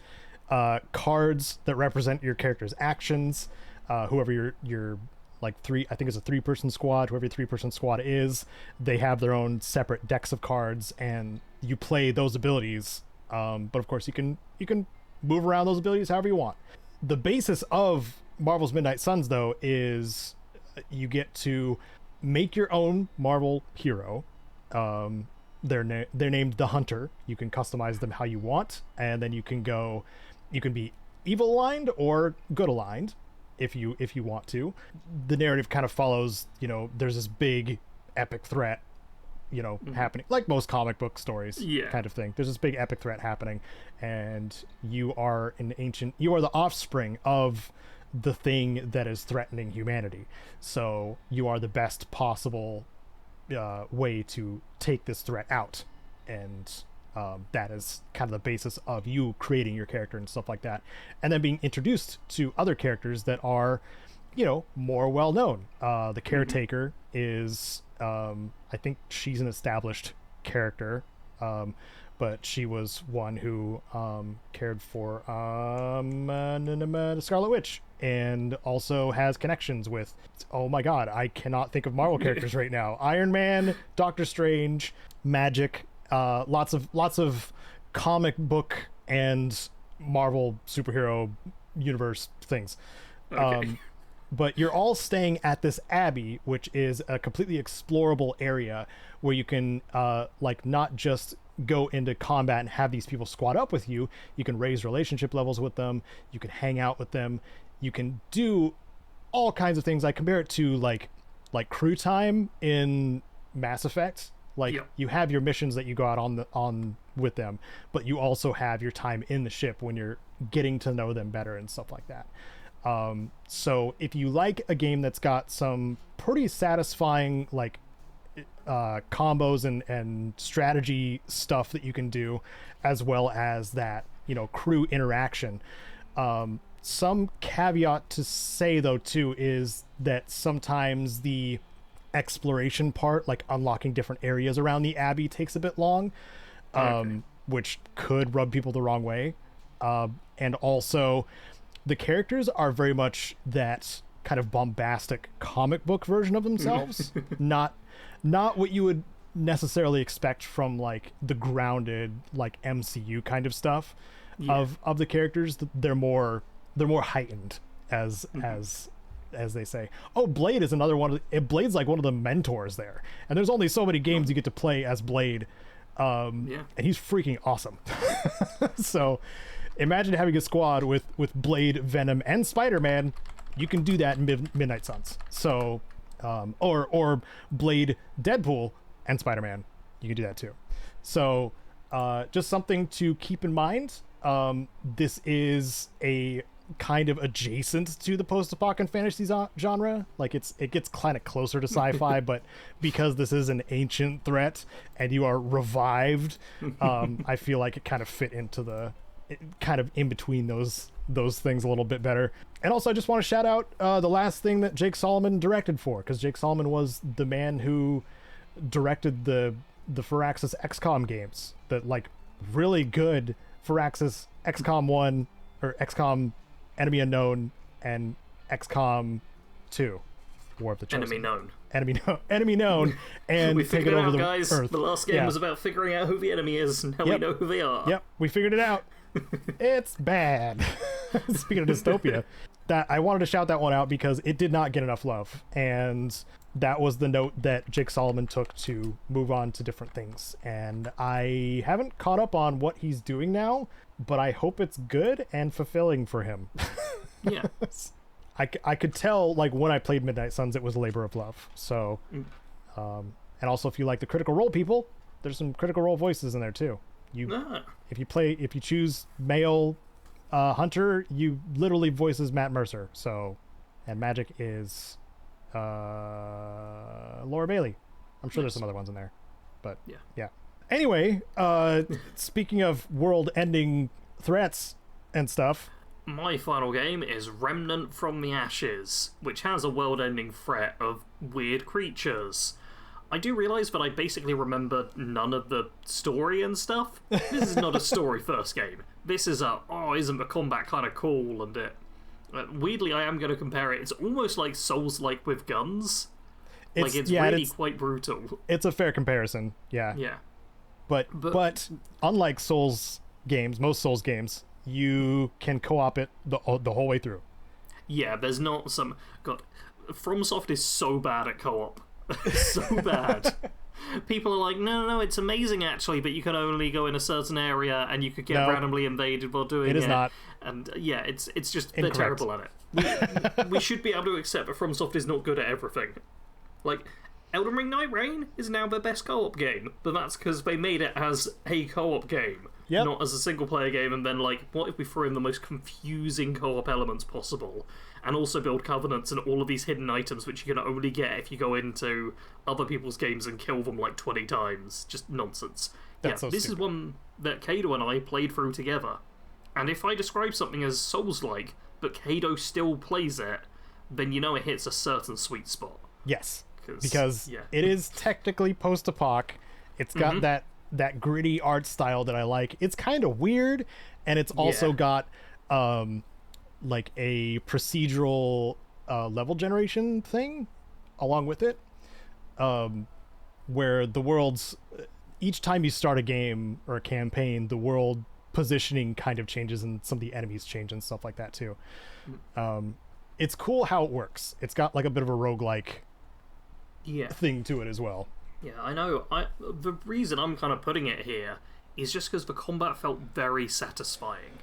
cards that represent your character's actions. Whoever your I think it's a 3-person squad, whoever your 3-person squad is, they have their own separate decks of cards and you play those abilities. But of course you can move around those abilities however you want. The basis of Marvel's Midnight Suns though is you get to make your own Marvel hero. They're named the Hunter. You can customize them how you want, and then you can be evil aligned or good aligned if you want to. The narrative kind of follows, there's this big epic threat, happening, like most comic book stories, kind of thing. There's this big epic threat happening, and you are the offspring of the thing that is threatening humanity. So you are the best possible way to take this threat out, and that is kind of the basis of you creating your character and stuff like that, and then being introduced to other characters that are more well known. The Caretaker is I think she's an established character, but she was one who cared for the Scarlet Witch and also has connections with, oh my god, I cannot think of Marvel characters right now. Iron Man, Doctor Strange, Magic, lots of comic book and Marvel superhero universe things.
Okay.
but you're all staying at this abbey, which is a completely explorable area where you can like not just go into combat and have these people squad up with you. You can raise relationship levels with them. You can hang out with them. You can do all kinds of things. I compare it to like crew time in Mass Effect. Like you have your missions that you go out on with them, but you also have your time in the ship when you're getting to know them better and stuff like that. So if you like a game that's got some pretty satisfying like combos and strategy stuff that you can do, as well as that, you know, crew interaction, some caveat to say though too is that sometimes the exploration part, like unlocking different areas around the abbey, takes a bit long, which could rub people the wrong way. And also the characters are very much that kind of bombastic comic book version of themselves. not what you would necessarily expect from like the grounded like MCU kind of stuff of the characters. They're more heightened as they say. Oh, Blade is another one. Blade's like one of the mentors there, and there's only so many games you get to play as Blade, and he's freaking awesome. So imagine having a squad with Blade, Venom, and Spider-Man. You can do that in Midnight Suns. So or Blade, Deadpool, and Spider-Man, you can do that too. So just something to keep in mind. This is a kind of adjacent to the post-apoc and fantasy genre. Like it gets kind of closer to sci-fi, but because this is an ancient threat and you are revived, I feel like it kind of fit into kind of in between those things a little bit better. And also I just want to shout out the last thing that Jake Solomon directed for, because Jake Solomon was the man who directed the Firaxis XCOM games, that like really good Firaxis XCOM 1 or XCOM Enemy Unknown and XCOM 2 War of the Chosen. Enemy known and
we figured it out,
over
guys.
Earth.
The last game was about figuring out who the enemy is, and now we know who they are.
Yep, we figured it out. It's bad. Speaking of dystopia, that I wanted to shout that one out because it did not get enough love, and that was the note that Jake Solomon took to move on to different things. And I haven't caught up on what he's doing now, but I hope it's good and fulfilling for him.
Yeah.
I could tell, like, when I played Midnight Suns, it was a labor of love. So, and also if you like the Critical Role people, there's some Critical Role voices in there too. If you choose male hunter, you literally voices Matt Mercer. So, and magic is Laura Bailey. I'm sure there's some other ones in there, but yeah. Anyway, speaking of world-ending threats and stuff,
my final game is Remnant from the Ashes, which has a world-ending threat of weird creatures. I do realise that I basically remember none of the story and stuff. This is not a story-first game. This is isn't the combat kind of cool, and it... weirdly, I am going to compare it. It's almost like Souls-like with guns. It's really quite brutal.
It's a fair comparison, yeah.
Yeah.
But unlike Souls games, most Souls games, you can co-op it the whole way through. Yeah,
there's not some... God, FromSoft is so bad at co-op. So bad. People are like, no, it's amazing actually, but you can only go in a certain area and you could get randomly invaded while doing it.
It is not.
And yeah, it's just
Incorrect.
They're terrible at it. We should be able to accept that FromSoft is not good at everything. Like, Elden Ring Night Rain is now their best co-op game, but that's because they made it as a co-op game, not as a single-player game, and then, like, what if we threw in the most confusing co-op elements possible, and also build covenants and all of these hidden items which you can only get if you go into other people's games and kill them, like, 20 times. Just nonsense. This is one that Caedo and I played through together, and if I describe something as Souls-like, but Caedo still plays it, then you know it hits a certain sweet spot.
Yes. Because it is technically post-apoc. It's got that gritty art style that I like. It's kind of weird, and it's also got like a procedural level generation thing along with it, where the world's each time you start a game or a campaign, the world positioning kind of changes and some of the enemies change and stuff like that too. it's cool how it works. It's got like a bit of a roguelike thing to it as well.
Yeah, I know. The reason I'm kind of putting it here is just because the combat felt very satisfying.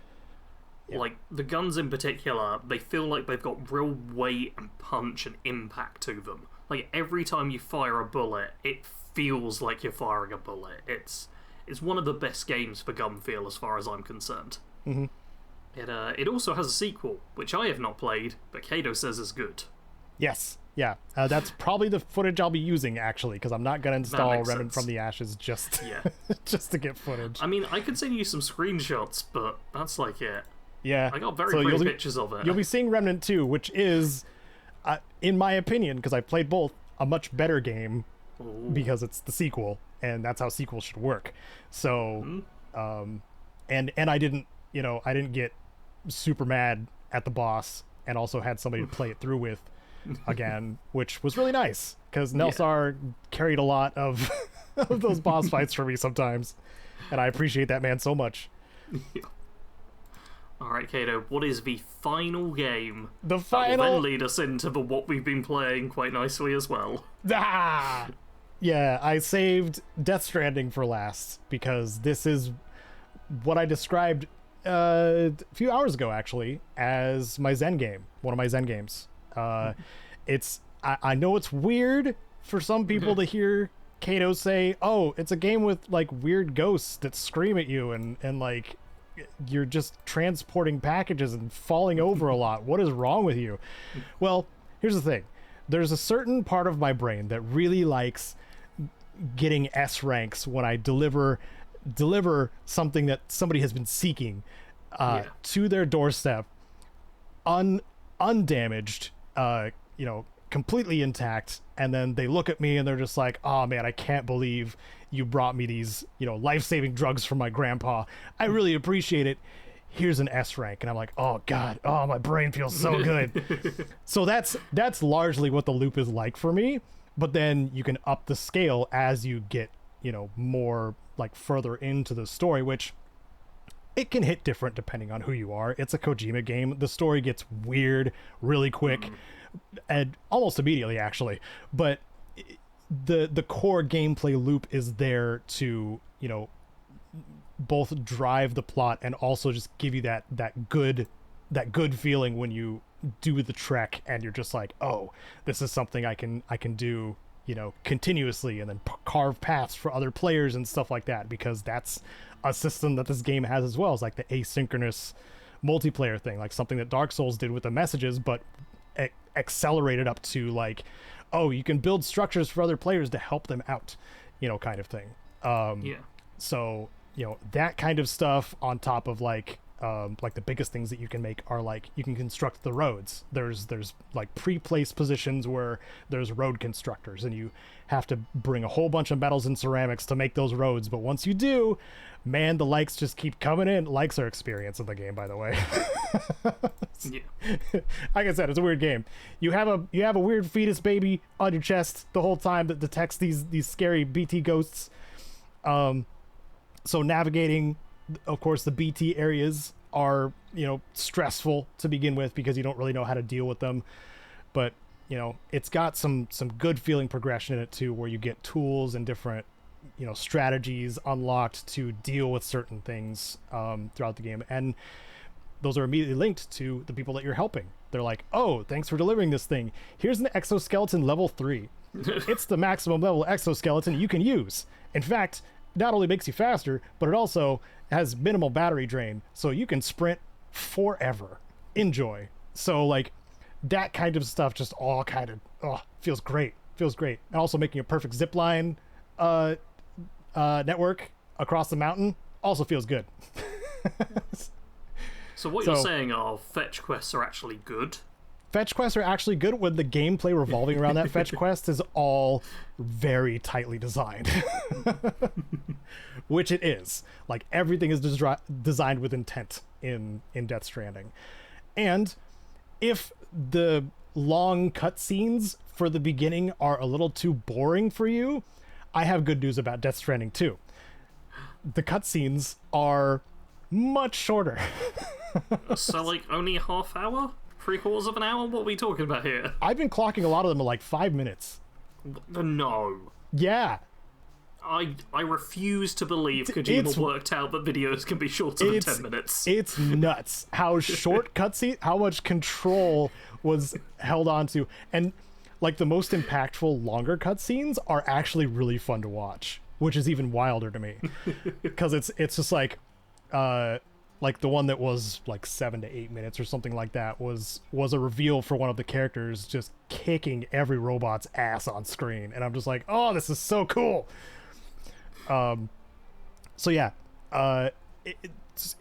Yeah. Like, the guns in particular, they feel like they've got real weight and punch and impact to them. Like, every time you fire a bullet, it feels like you're firing a bullet. It's one of the best games for gun feel as far as I'm concerned.
Mm-hmm.
It also has a sequel, which I have not played, but Caedo says is good.
Yes. Yeah, that's probably the footage I'll be using, actually, because I'm not going to install Remnant from the Ashes just to get footage.
I mean, I could send you some screenshots, but that's like it.
Yeah.
I got very pretty pictures of it.
You'll be seeing Remnant 2, which is, in my opinion, because I played both, a much better game because it's the sequel, and that's how sequels should work. So, and I didn't get super mad at the boss, and also had somebody to play it through with again, which was really nice because Nelsar carried a lot of those boss fights for me sometimes, and I appreciate that man so much.
Alright, Caedo, what is the final game
that will
then lead us into what we've been playing quite nicely as well?
Yeah, I saved Death Stranding for last because this is what I described a few hours ago, actually, as my Zen game, one of my Zen games. I know it's weird for some people to hear Caedo say, oh, it's a game with like weird ghosts that scream at you and like you're just transporting packages and falling over a lot. What is wrong with you? Well, here's the thing. There's a certain part of my brain that really likes getting S ranks when I deliver something that somebody has been seeking to their doorstep undamaged, completely intact, and then they look at me and they're just like, oh man, I can't believe you brought me these, life-saving drugs from my grandpa. I really appreciate it. Here's an S rank. And I'm like, oh god, oh, my brain feels so good. So that's largely what the loop is like for me, but then you can up the scale as you get, more like further into the story, which it can hit different depending on who you are. It's a Kojima game. The story gets weird really quick and almost immediately, actually. But the core gameplay loop is there to, both drive the plot and also just give you that good feeling when you do the trek and you're just like, oh, this is something I can do, continuously, and then carve paths for other players and stuff like that, because that's a system that this game has as well. It's like the asynchronous multiplayer thing, like something that Dark Souls did with the messages, but accelerated up to like, oh, you can build structures for other players to help them out, kind of thing. So, that kind of stuff on top of like the biggest things that you can make are like, you can construct the roads. There's like pre-placed positions where there's road constructors, and you have to bring a whole bunch of metals and ceramics to make those roads. But once you do, man, the likes just keep coming in. Likes are experience in the game, by the way. Like I said, it's a weird game. You have a weird fetus baby on your chest the whole time that detects these scary BT ghosts. So navigating, of course, the BT areas are, stressful to begin with because you don't really know how to deal with them. But, it's got some good feeling progression in it too, where you get tools and different, strategies unlocked to deal with certain things throughout the game. And those are immediately linked to the people that you're helping. They're like, oh, thanks for delivering this thing. Here's an exoskeleton level 3. It's the maximum level exoskeleton you can use. In fact, not only makes you faster, but it also has minimal battery drain, so you can sprint forever. Enjoy. So like that kind of stuff just all kind of feels great. And also making a perfect zipline network across the mountain also feels good.
So what you're saying are fetch quests are actually good?
Fetch quests are actually good when the gameplay revolving around that fetch quest is all very tightly designed. Which it is. Like, everything is designed with intent in Death Stranding. And if the long cutscenes for the beginning are a little too boring for you, I have good news about Death Stranding 2. The cutscenes are much shorter.
So, like, only a half hour? 3/4 of an hour? What are we talking about here?
I've been clocking a lot of them at like 5 minutes.
No.
Yeah.
I refuse to believe Kojima worked out that videos can be shorter than 10 minutes.
It's nuts how short cutscene, how much control was held onto, and like the most impactful longer cutscenes are actually really fun to watch, which is even wilder to me, because it's just like the one that was like 7 to 8 minutes or something like that was a reveal for one of the characters just kicking every robot's ass on screen, and I'm just like, oh, this is so cool. So yeah,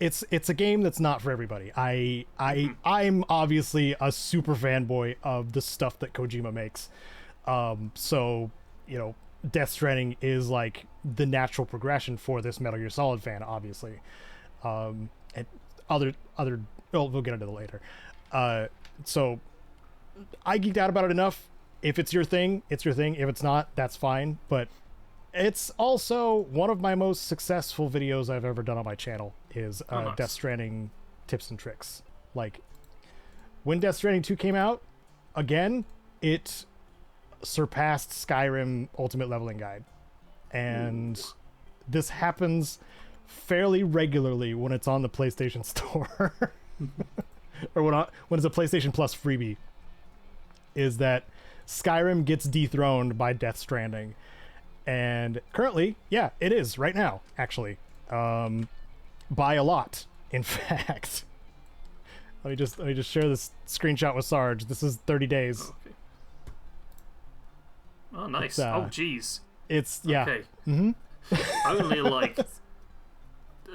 it's a game that's not for everybody. I'm obviously a super fanboy of the stuff that Kojima makes. So, you know, Death Stranding is like the natural progression for this Metal Gear Solid fan, obviously. And other, well, we'll get into that later. So I geeked out about it enough. If it's your thing, it's your thing. If it's not, that's fine. But it's also one of my most successful videos I've ever done on my channel is
nice.
Death Stranding tips and tricks. Like, when Death Stranding 2 came out, again, it surpassed Skyrim Ultimate Leveling Guide. And this happens fairly regularly when it's on the PlayStation Store. Or when it's a PlayStation Plus freebie. Is that Skyrim gets dethroned by Death Stranding. And currently, yeah, it is right now, actually, by a lot. In fact, let me just share this screenshot with Sarge. This is 30 days.
Okay. Oh, nice. Oh, jeez.
It's yeah.
Okay. Only like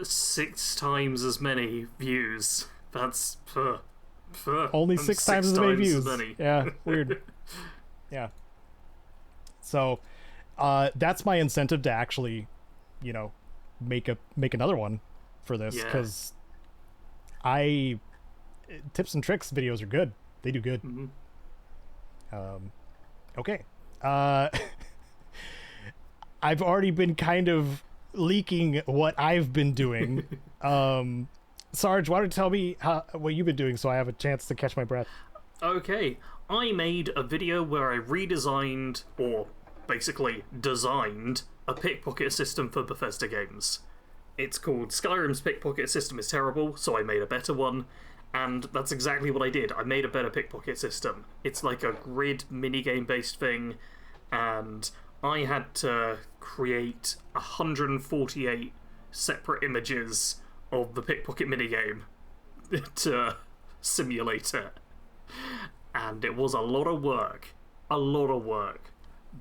6 times as many views. That's
only 6 times as many views. Yeah, weird. Yeah. So. That's my incentive to actually, you know, make another one for this, because tips and tricks videos are good. They do good. Okay. I've already been kind of leaking what I've been doing. Sarge, why don't you tell me what you've been doing so I have a chance to catch my breath?
Okay. I made a video where I redesigned, or basically designed, a pickpocket system for Bethesda games. It's called Skyrim's pickpocket system is terrible, so I made a better one, and that's exactly what I did. I made a better pickpocket system. It's like a grid minigame based thing, and I had to create 148 separate images of the pickpocket minigame to simulate it. And it was a lot of work.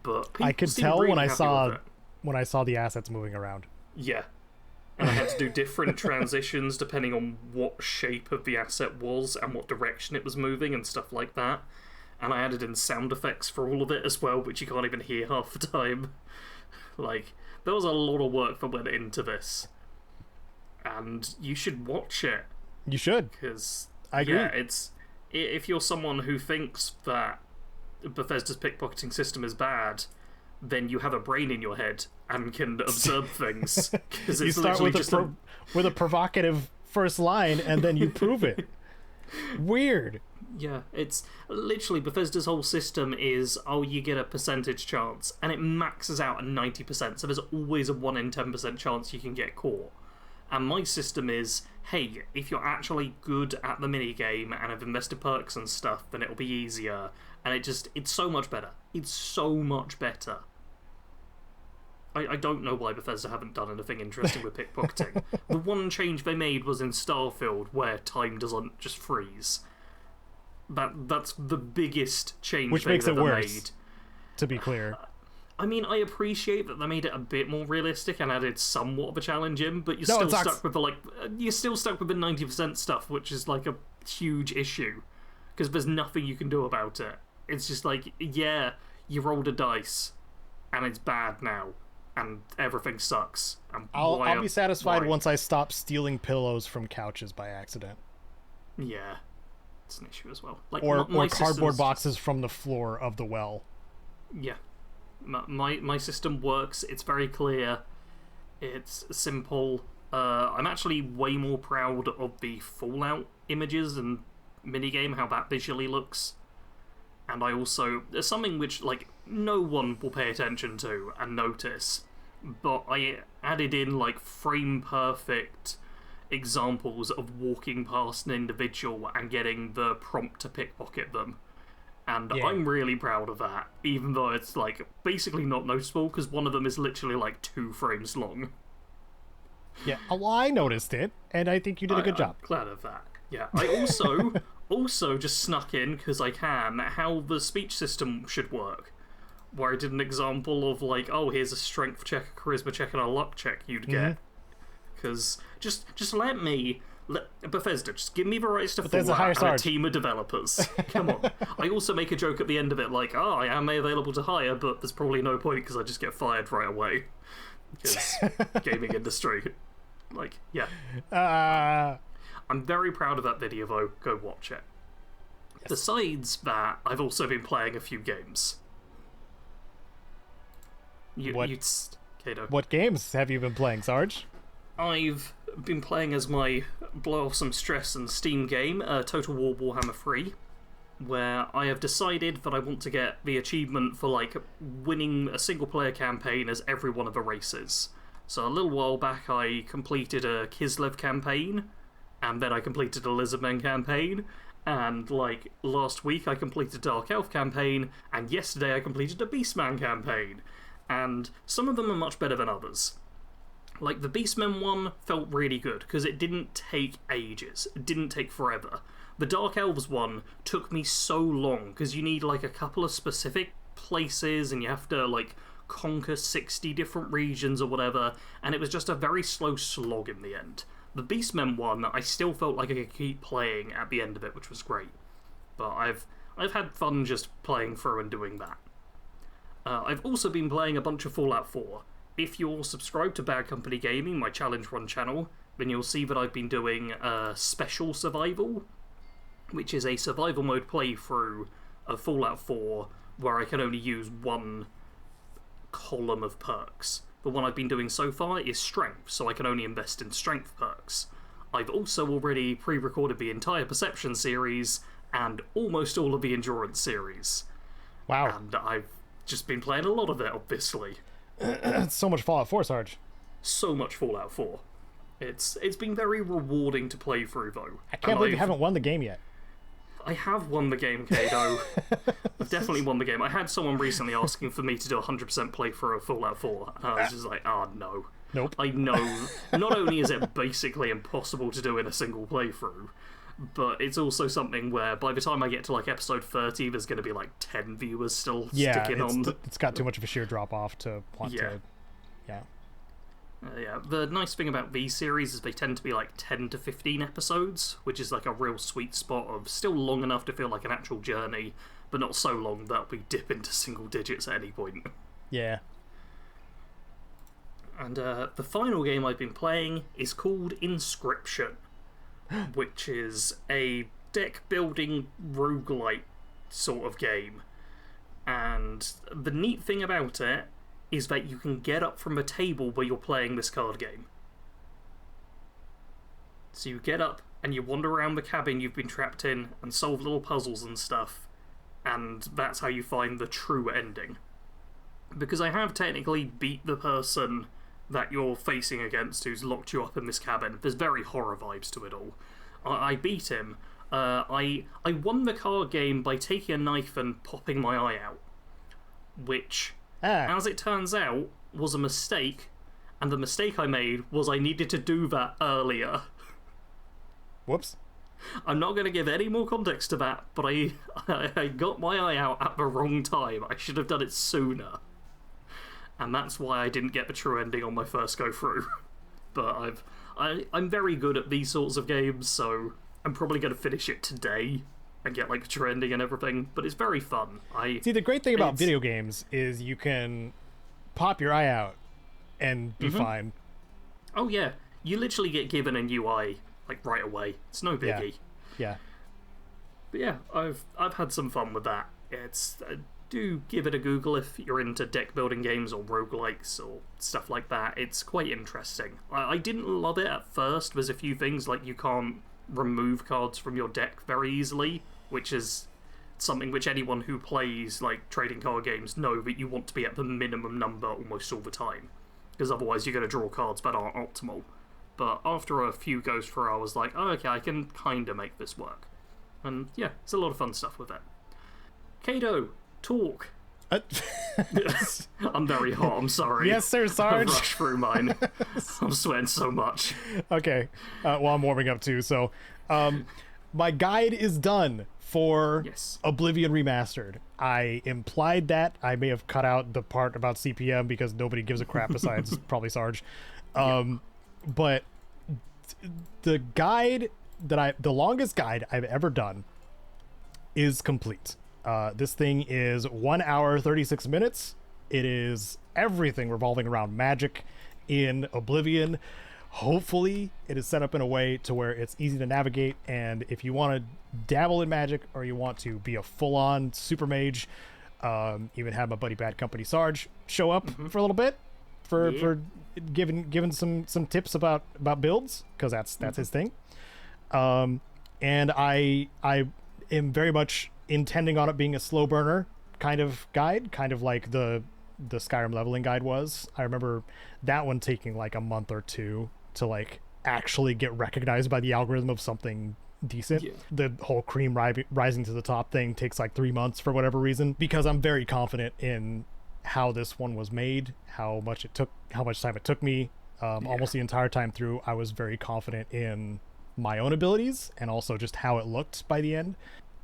But
I could tell when I saw the assets moving around.
Yeah. And I had to do different transitions depending on what shape of the asset was and what direction it was moving and stuff like that. And I added in sound effects for all of it as well, which you can't even hear half the time. Like, there was a lot of work that went into this. And you should watch it.
You should.
Because,
I agree.
Yeah, if you're someone who thinks that Bethesda's pickpocketing system is bad, then you have a brain in your head and can observe things. Because
you start with a provocative first line and then you prove it. Weird.
Yeah, it's literally Bethesda's whole system is, you get a percentage chance, and it maxes out at 90%, so there's always a 1 in 10% chance you can get caught. And my system is, hey, if you're actually good at the minigame and have invested perks and stuff, then it'll be easier. And it's so much better. It's so much better. I don't know why Bethesda haven't done anything interesting with pickpocketing. The one change they made was in Starfield, where time doesn't just freeze. That's the biggest change
which
they've
makes it
ever
worse,
made.
To be clear.
I mean, I appreciate that they made it a bit more realistic and added somewhat of a challenge in, but you're still stuck with the 90% stuff, which is like a huge issue because there's nothing you can do about it. It's just like, yeah, you rolled a dice and it's bad now and everything sucks. And
I'll be satisfied once I stop stealing pillows from couches by accident.
Yeah, it's an issue as well. Like,
or cardboard boxes from the floor of the well.
Yeah. My system works. It's very clear. It's simple. I'm actually way more proud of the Fallout images and minigame, how that visually looks. And I also... There's something which, like, no one will pay attention to and notice, but I added in, like, frame-perfect examples of walking past an individual and getting the prompt to pickpocket them. And I'm really proud of that, even though it's, like, basically not noticeable, because one of them is literally, like, 2 frames long.
Yeah, well, I noticed it, and I think you did a good job.
I'm glad of that. Yeah, I also just snuck in, because I can, how the speech system should work. Where I did an example of, like, oh, here's a strength check, a charisma check, and a luck check you'd get. Because just let me... Bethesda, just give me the rights to Fallout and a team of developers. Come on. I also make a joke at the end of it, like, oh, I am available to hire, but there's probably no point because I just get fired right away. Because gaming industry. Like, yeah. I'm very proud of that video, though. Go watch it. Yes. Besides that, I've also been playing a few games. Caedo.
What games have you been playing, Sarge?
I've been playing as my blow off some stress and Steam game, Total War Warhammer 3, where I have decided that I want to get the achievement for, like, winning a single-player campaign as every one of the races. So a little while back I completed a Kislev campaign, and then I completed a Lizardmen campaign, and, like, last week I completed a Dark Elf campaign, and yesterday I completed a Beastman campaign. And some of them are much better than others. Like, the Beastmen one felt really good, because it didn't take ages. It didn't take forever. The Dark Elves one took me so long, because you need, like, a couple of specific places, and you have to, like, conquer 60 different regions or whatever, and it was just a very slow slog in the end. The Beastmen one, I still felt like I could keep playing at the end of it, which was great. But I've had fun just playing through and doing that. I've also been playing a bunch of Fallout 4. If you're subscribed to Bad Company Gaming, my Challenge Run channel, then you'll see that I've been doing Special Survival, which is a survival mode playthrough of Fallout 4 where I can only use one column of perks. The one I've been doing so far is Strength, so I can only invest in Strength perks. I've also already pre-recorded the entire Perception series and almost all of the Endurance series.
Wow.
And I've just been playing a lot of it, obviously.
So much Fallout 4, Sarge.
So much Fallout 4. It's been very rewarding to play through, though.
I can't believe you haven't won the game yet.
I have won the game, Caedo. I've definitely won the game. I had someone recently asking for me to do a 100% playthrough of Fallout 4, and I was just like, oh, no.
Nope.
I know, not only is it basically impossible to do in a single playthrough, but it's also something where by the time I get to, like, episode 30, there's going to be, like, 10 viewers still sticking on.
It's got too much of a sheer drop-off to want to... Yeah.
Yeah, the nice thing about these series is they tend to be, like, 10 to 15 episodes, which is, like, a real sweet spot of still long enough to feel like an actual journey, but not so long that we dip into single digits at any point.
Yeah.
And the final game I've been playing is called Inscription, which is a deck-building roguelite sort of game. And the neat thing about it is that you can get up from the table where you're playing this card game. So you get up and you wander around the cabin you've been trapped in and solve little puzzles and stuff, and that's how you find the true ending. Because I have technically beat the person that you're facing against who's locked you up in this cabin. There's very horror vibes to it all. I beat him. I won the card game by taking a knife and popping my eye out, which, as it turns out, was a mistake, and the mistake I made was I needed to do that earlier.
Whoops.
I'm not going to give any more context to that, but I got my eye out at the wrong time. I should have done it sooner. And that's why I didn't get the true ending on my first go through. But I'm very good at these sorts of games, so I'm probably going to finish it today and get, like, the true ending and everything. But it's very fun.
See, the great thing about video games is you can pop your eye out and be fine.
Oh yeah, you literally get given a new eye, like, right away. It's no biggie.
Yeah.
But yeah, I've had some fun with that. It's do give it a Google if you're into deck building games or roguelikes or stuff like that. It's quite interesting. I didn't love it at first. There's a few things like you can't remove cards from your deck very easily, which is something which anyone who plays like trading card games know that you want to be at the minimum number almost all the time, because otherwise you're going to draw cards that aren't optimal. But after a few goes through, I was like, oh, okay, I can kind of make this work. And yeah, it's a lot of fun stuff with it. Caedo, talk. I'm very hot, I'm sorry.
Yes, sir, Sarge.
I rushed through mine. I'm sweating so much.
Okay, well, I'm warming up too, so my guide is done for Oblivion Remastered. I implied that. I may have cut out the part about CPM because nobody gives a crap besides probably Sarge. But the guide the longest guide I've ever done is complete. This thing is 1 hour 36 minutes. It is everything revolving around magic in Oblivion. Hopefully it is set up in a way to where it's easy to navigate, and if you want to dabble in magic or you want to be a full-on super mage, even have my buddy Bad Company Sarge show up for a little bit for giving some tips about builds, because that's his thing. And I am very much intending on it being a slow burner kind of guide, kind of like the Skyrim leveling guide was. I remember that one taking like a month or two to like actually get recognized by the algorithm of something decent. The whole cream rising to the top thing takes like 3 months for whatever reason, because I'm very confident in how this one was made, how much time it took me. Almost the entire time through, I was very confident in my own abilities and also just how it looked by the end.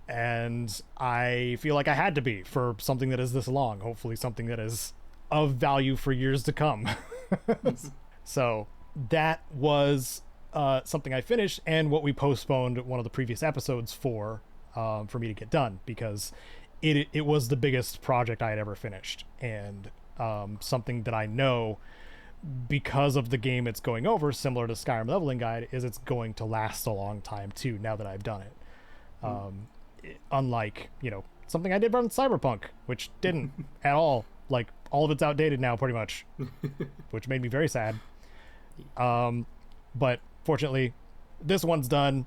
And I feel like I had to be for something that is this long, hopefully something that is of value for years to come. So that was something I finished, and what we postponed one of the previous episodes for me to get done, because it was the biggest project I had ever finished, and something that I know, because of the game it's going over, similar to Skyrim Leveling Guide, is it's going to last a long time too, now that I've done it. Unlike, something I did run Cyberpunk, which didn't at all. Like, all of it's outdated now, pretty much, which made me very sad. But fortunately, this one's done.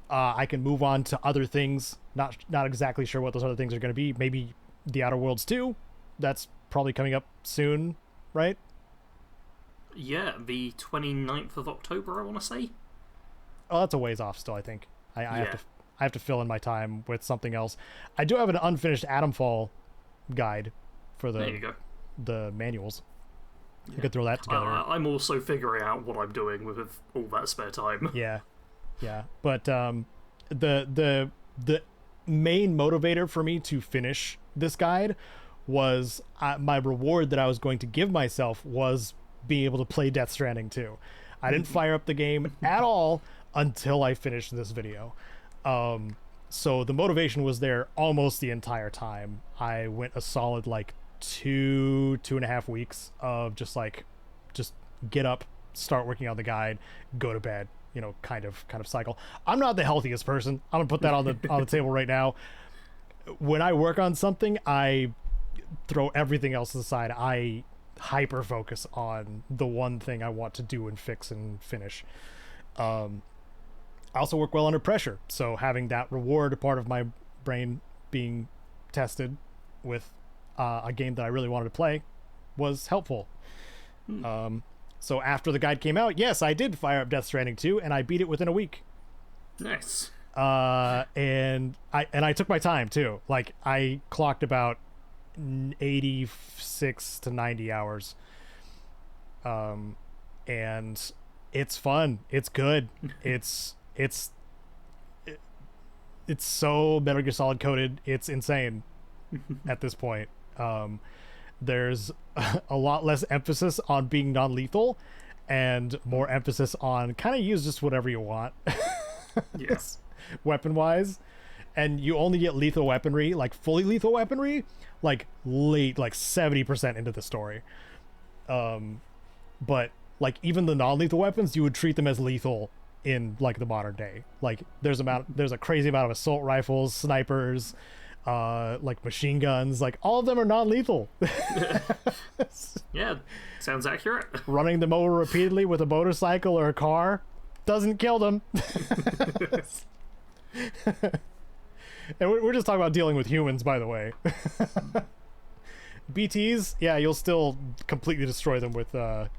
I can move on to other things. Not exactly sure what those other things are going to be. Maybe The Outer Worlds 2. That's probably coming up soon, right?
Yeah, the 29th of October, I want to say.
Oh, that's a ways off still, I think. I have to fill in my time with something else. I do have an unfinished Atomfall guide for the manuals. You could throw that together.
I'm also figuring out what I'm doing with all that spare time.
Yeah. But the main motivator for me to finish this guide was my reward that I was going to give myself was being able to play Death Stranding 2. I didn't fire up the game at all until I finished this video. So the motivation was there almost the entire time. I went a solid like 2.5 weeks of just get up, start working on the guide, go to bed, kind of cycle. I'm not the healthiest person. I'm gonna put that on the table right now. When I work on something, I throw everything else aside. I hyper focus on the one thing I want to do and fix and finish. I also work well under pressure, so having that reward part of my brain being tested with a game that I really wanted to play was helpful. So after the guide came out, yes, I did fire up Death Stranding 2, and I beat it within a week.
Nice.
And I took my time too. Like, I clocked about 86 to 90 hours. And it's fun. It's good. It's so Metal Gear Solid coded. It's insane at this point. There's a lot less emphasis on being non-lethal and more emphasis on kind of use just whatever you want.
Yes.
Weapon-wise. And you only get lethal weaponry, like fully lethal weaponry, like late, like 70% into the story. But like even the non-lethal weapons, you would treat them as lethal in like the modern day. Like there's a crazy amount of assault rifles, snipers, like machine guns, like all of them are non-lethal.
Yeah, sounds accurate.
Running them over repeatedly with a motorcycle or a car doesn't kill them. And we're just talking about dealing with humans, by the way. BTs, yeah, you'll still completely destroy them with, or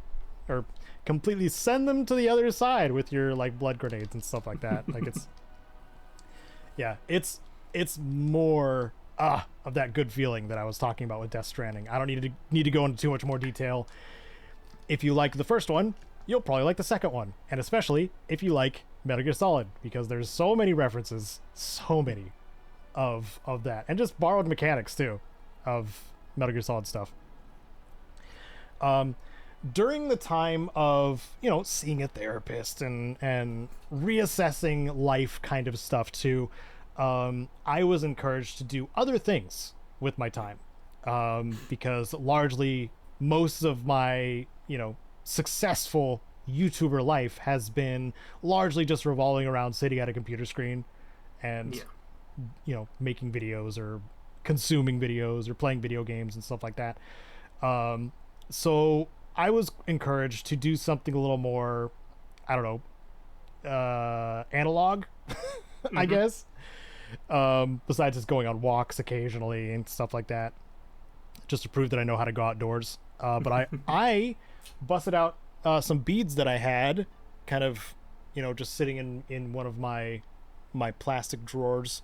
completely send them to the other side with your, like, blood grenades and stuff like that. Like, it's, yeah, it's more, of that good feeling that I was talking about with Death Stranding. I don't need to go into too much more detail. If you like the first one, you'll probably like the second one, and especially if you like Metal Gear Solid, because there's so many references, so many of that, and just borrowed mechanics too of Metal Gear Solid stuff. During the time of, you know, seeing a therapist and reassessing life kind of stuff too, I was encouraged to do other things with my time, because largely most of my, you know, successful YouTuber life has been largely just revolving around sitting at a computer screen and you know, making videos or consuming videos or playing video games and stuff like that. So I was encouraged to do something a little more, I don't know, analog, I guess. Besides just going on walks occasionally and stuff like that, just to prove that I know how to go outdoors. But I busted out some beads that I had, kind of, you know, just sitting in one of my plastic drawers,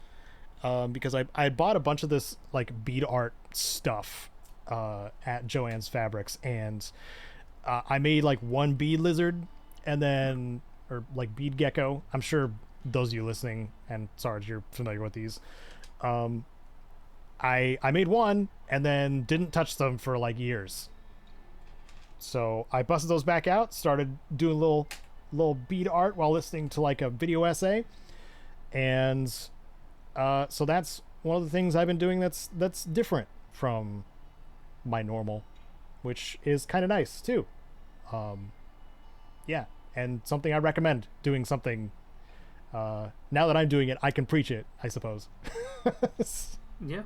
because I bought a bunch of this, like, bead art stuff at Joann's Fabrics, and I made, like, one bead lizard, and then, or like bead gecko. I'm sure those of you listening, and Sarge, you're familiar with these. I made one and then didn't touch them for like years. So I busted those back out, started doing little bead art while listening to like a video essay. And so that's one of the things I've been doing that's different from my normal, which is kind of nice too. Yeah, and something I recommend, doing something. Now that I'm doing it, I can preach it, I suppose.
Yeah.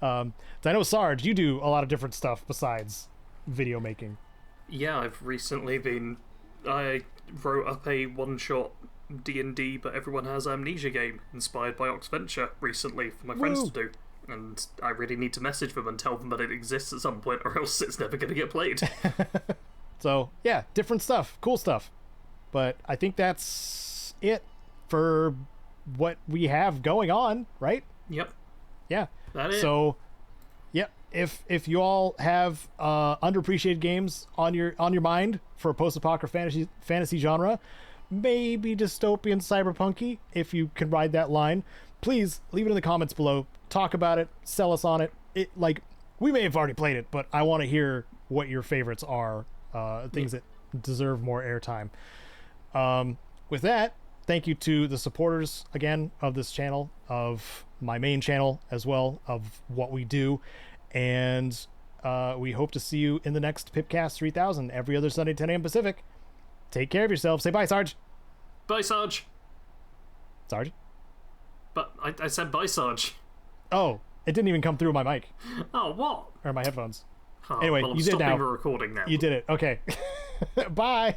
So I know, Sarge, you do a lot of different stuff besides video making.
Yeah, I've recently I wrote up a one-shot D&D but everyone has amnesia game inspired by Oxventure recently for my friends to do. And I really need to message them and tell them that it exists at some point, or else it's never going to get played.
So, yeah, different stuff, cool stuff. But I think that's it for what we have going on, right?
Yep.
Yeah.
That is.
So, yep. If you all have underappreciated games on your mind for a post-apoc or fantasy genre, maybe dystopian cyberpunky, if you can ride that line, please leave it in the comments below. Talk about it. Sell us on it. Like, we may have already played it, but I want to hear what your favorites are. Things that deserve more airtime. With that, thank you to the supporters again of this channel, of my main channel as well, of what we do, and we hope to see you in the next PIPCAST 3000 every other Sunday 10 a.m. Pacific. Take care of yourself. Say bye, Sarge.
Bye, Sarge.
Sarge?
But I said bye, Sarge.
Oh, it didn't even come through my mic.
Oh, what?
Or my headphones.
Oh,
Anyway,
well, I'm
you did now.
stopping the recording now.
You did it. Okay. Bye.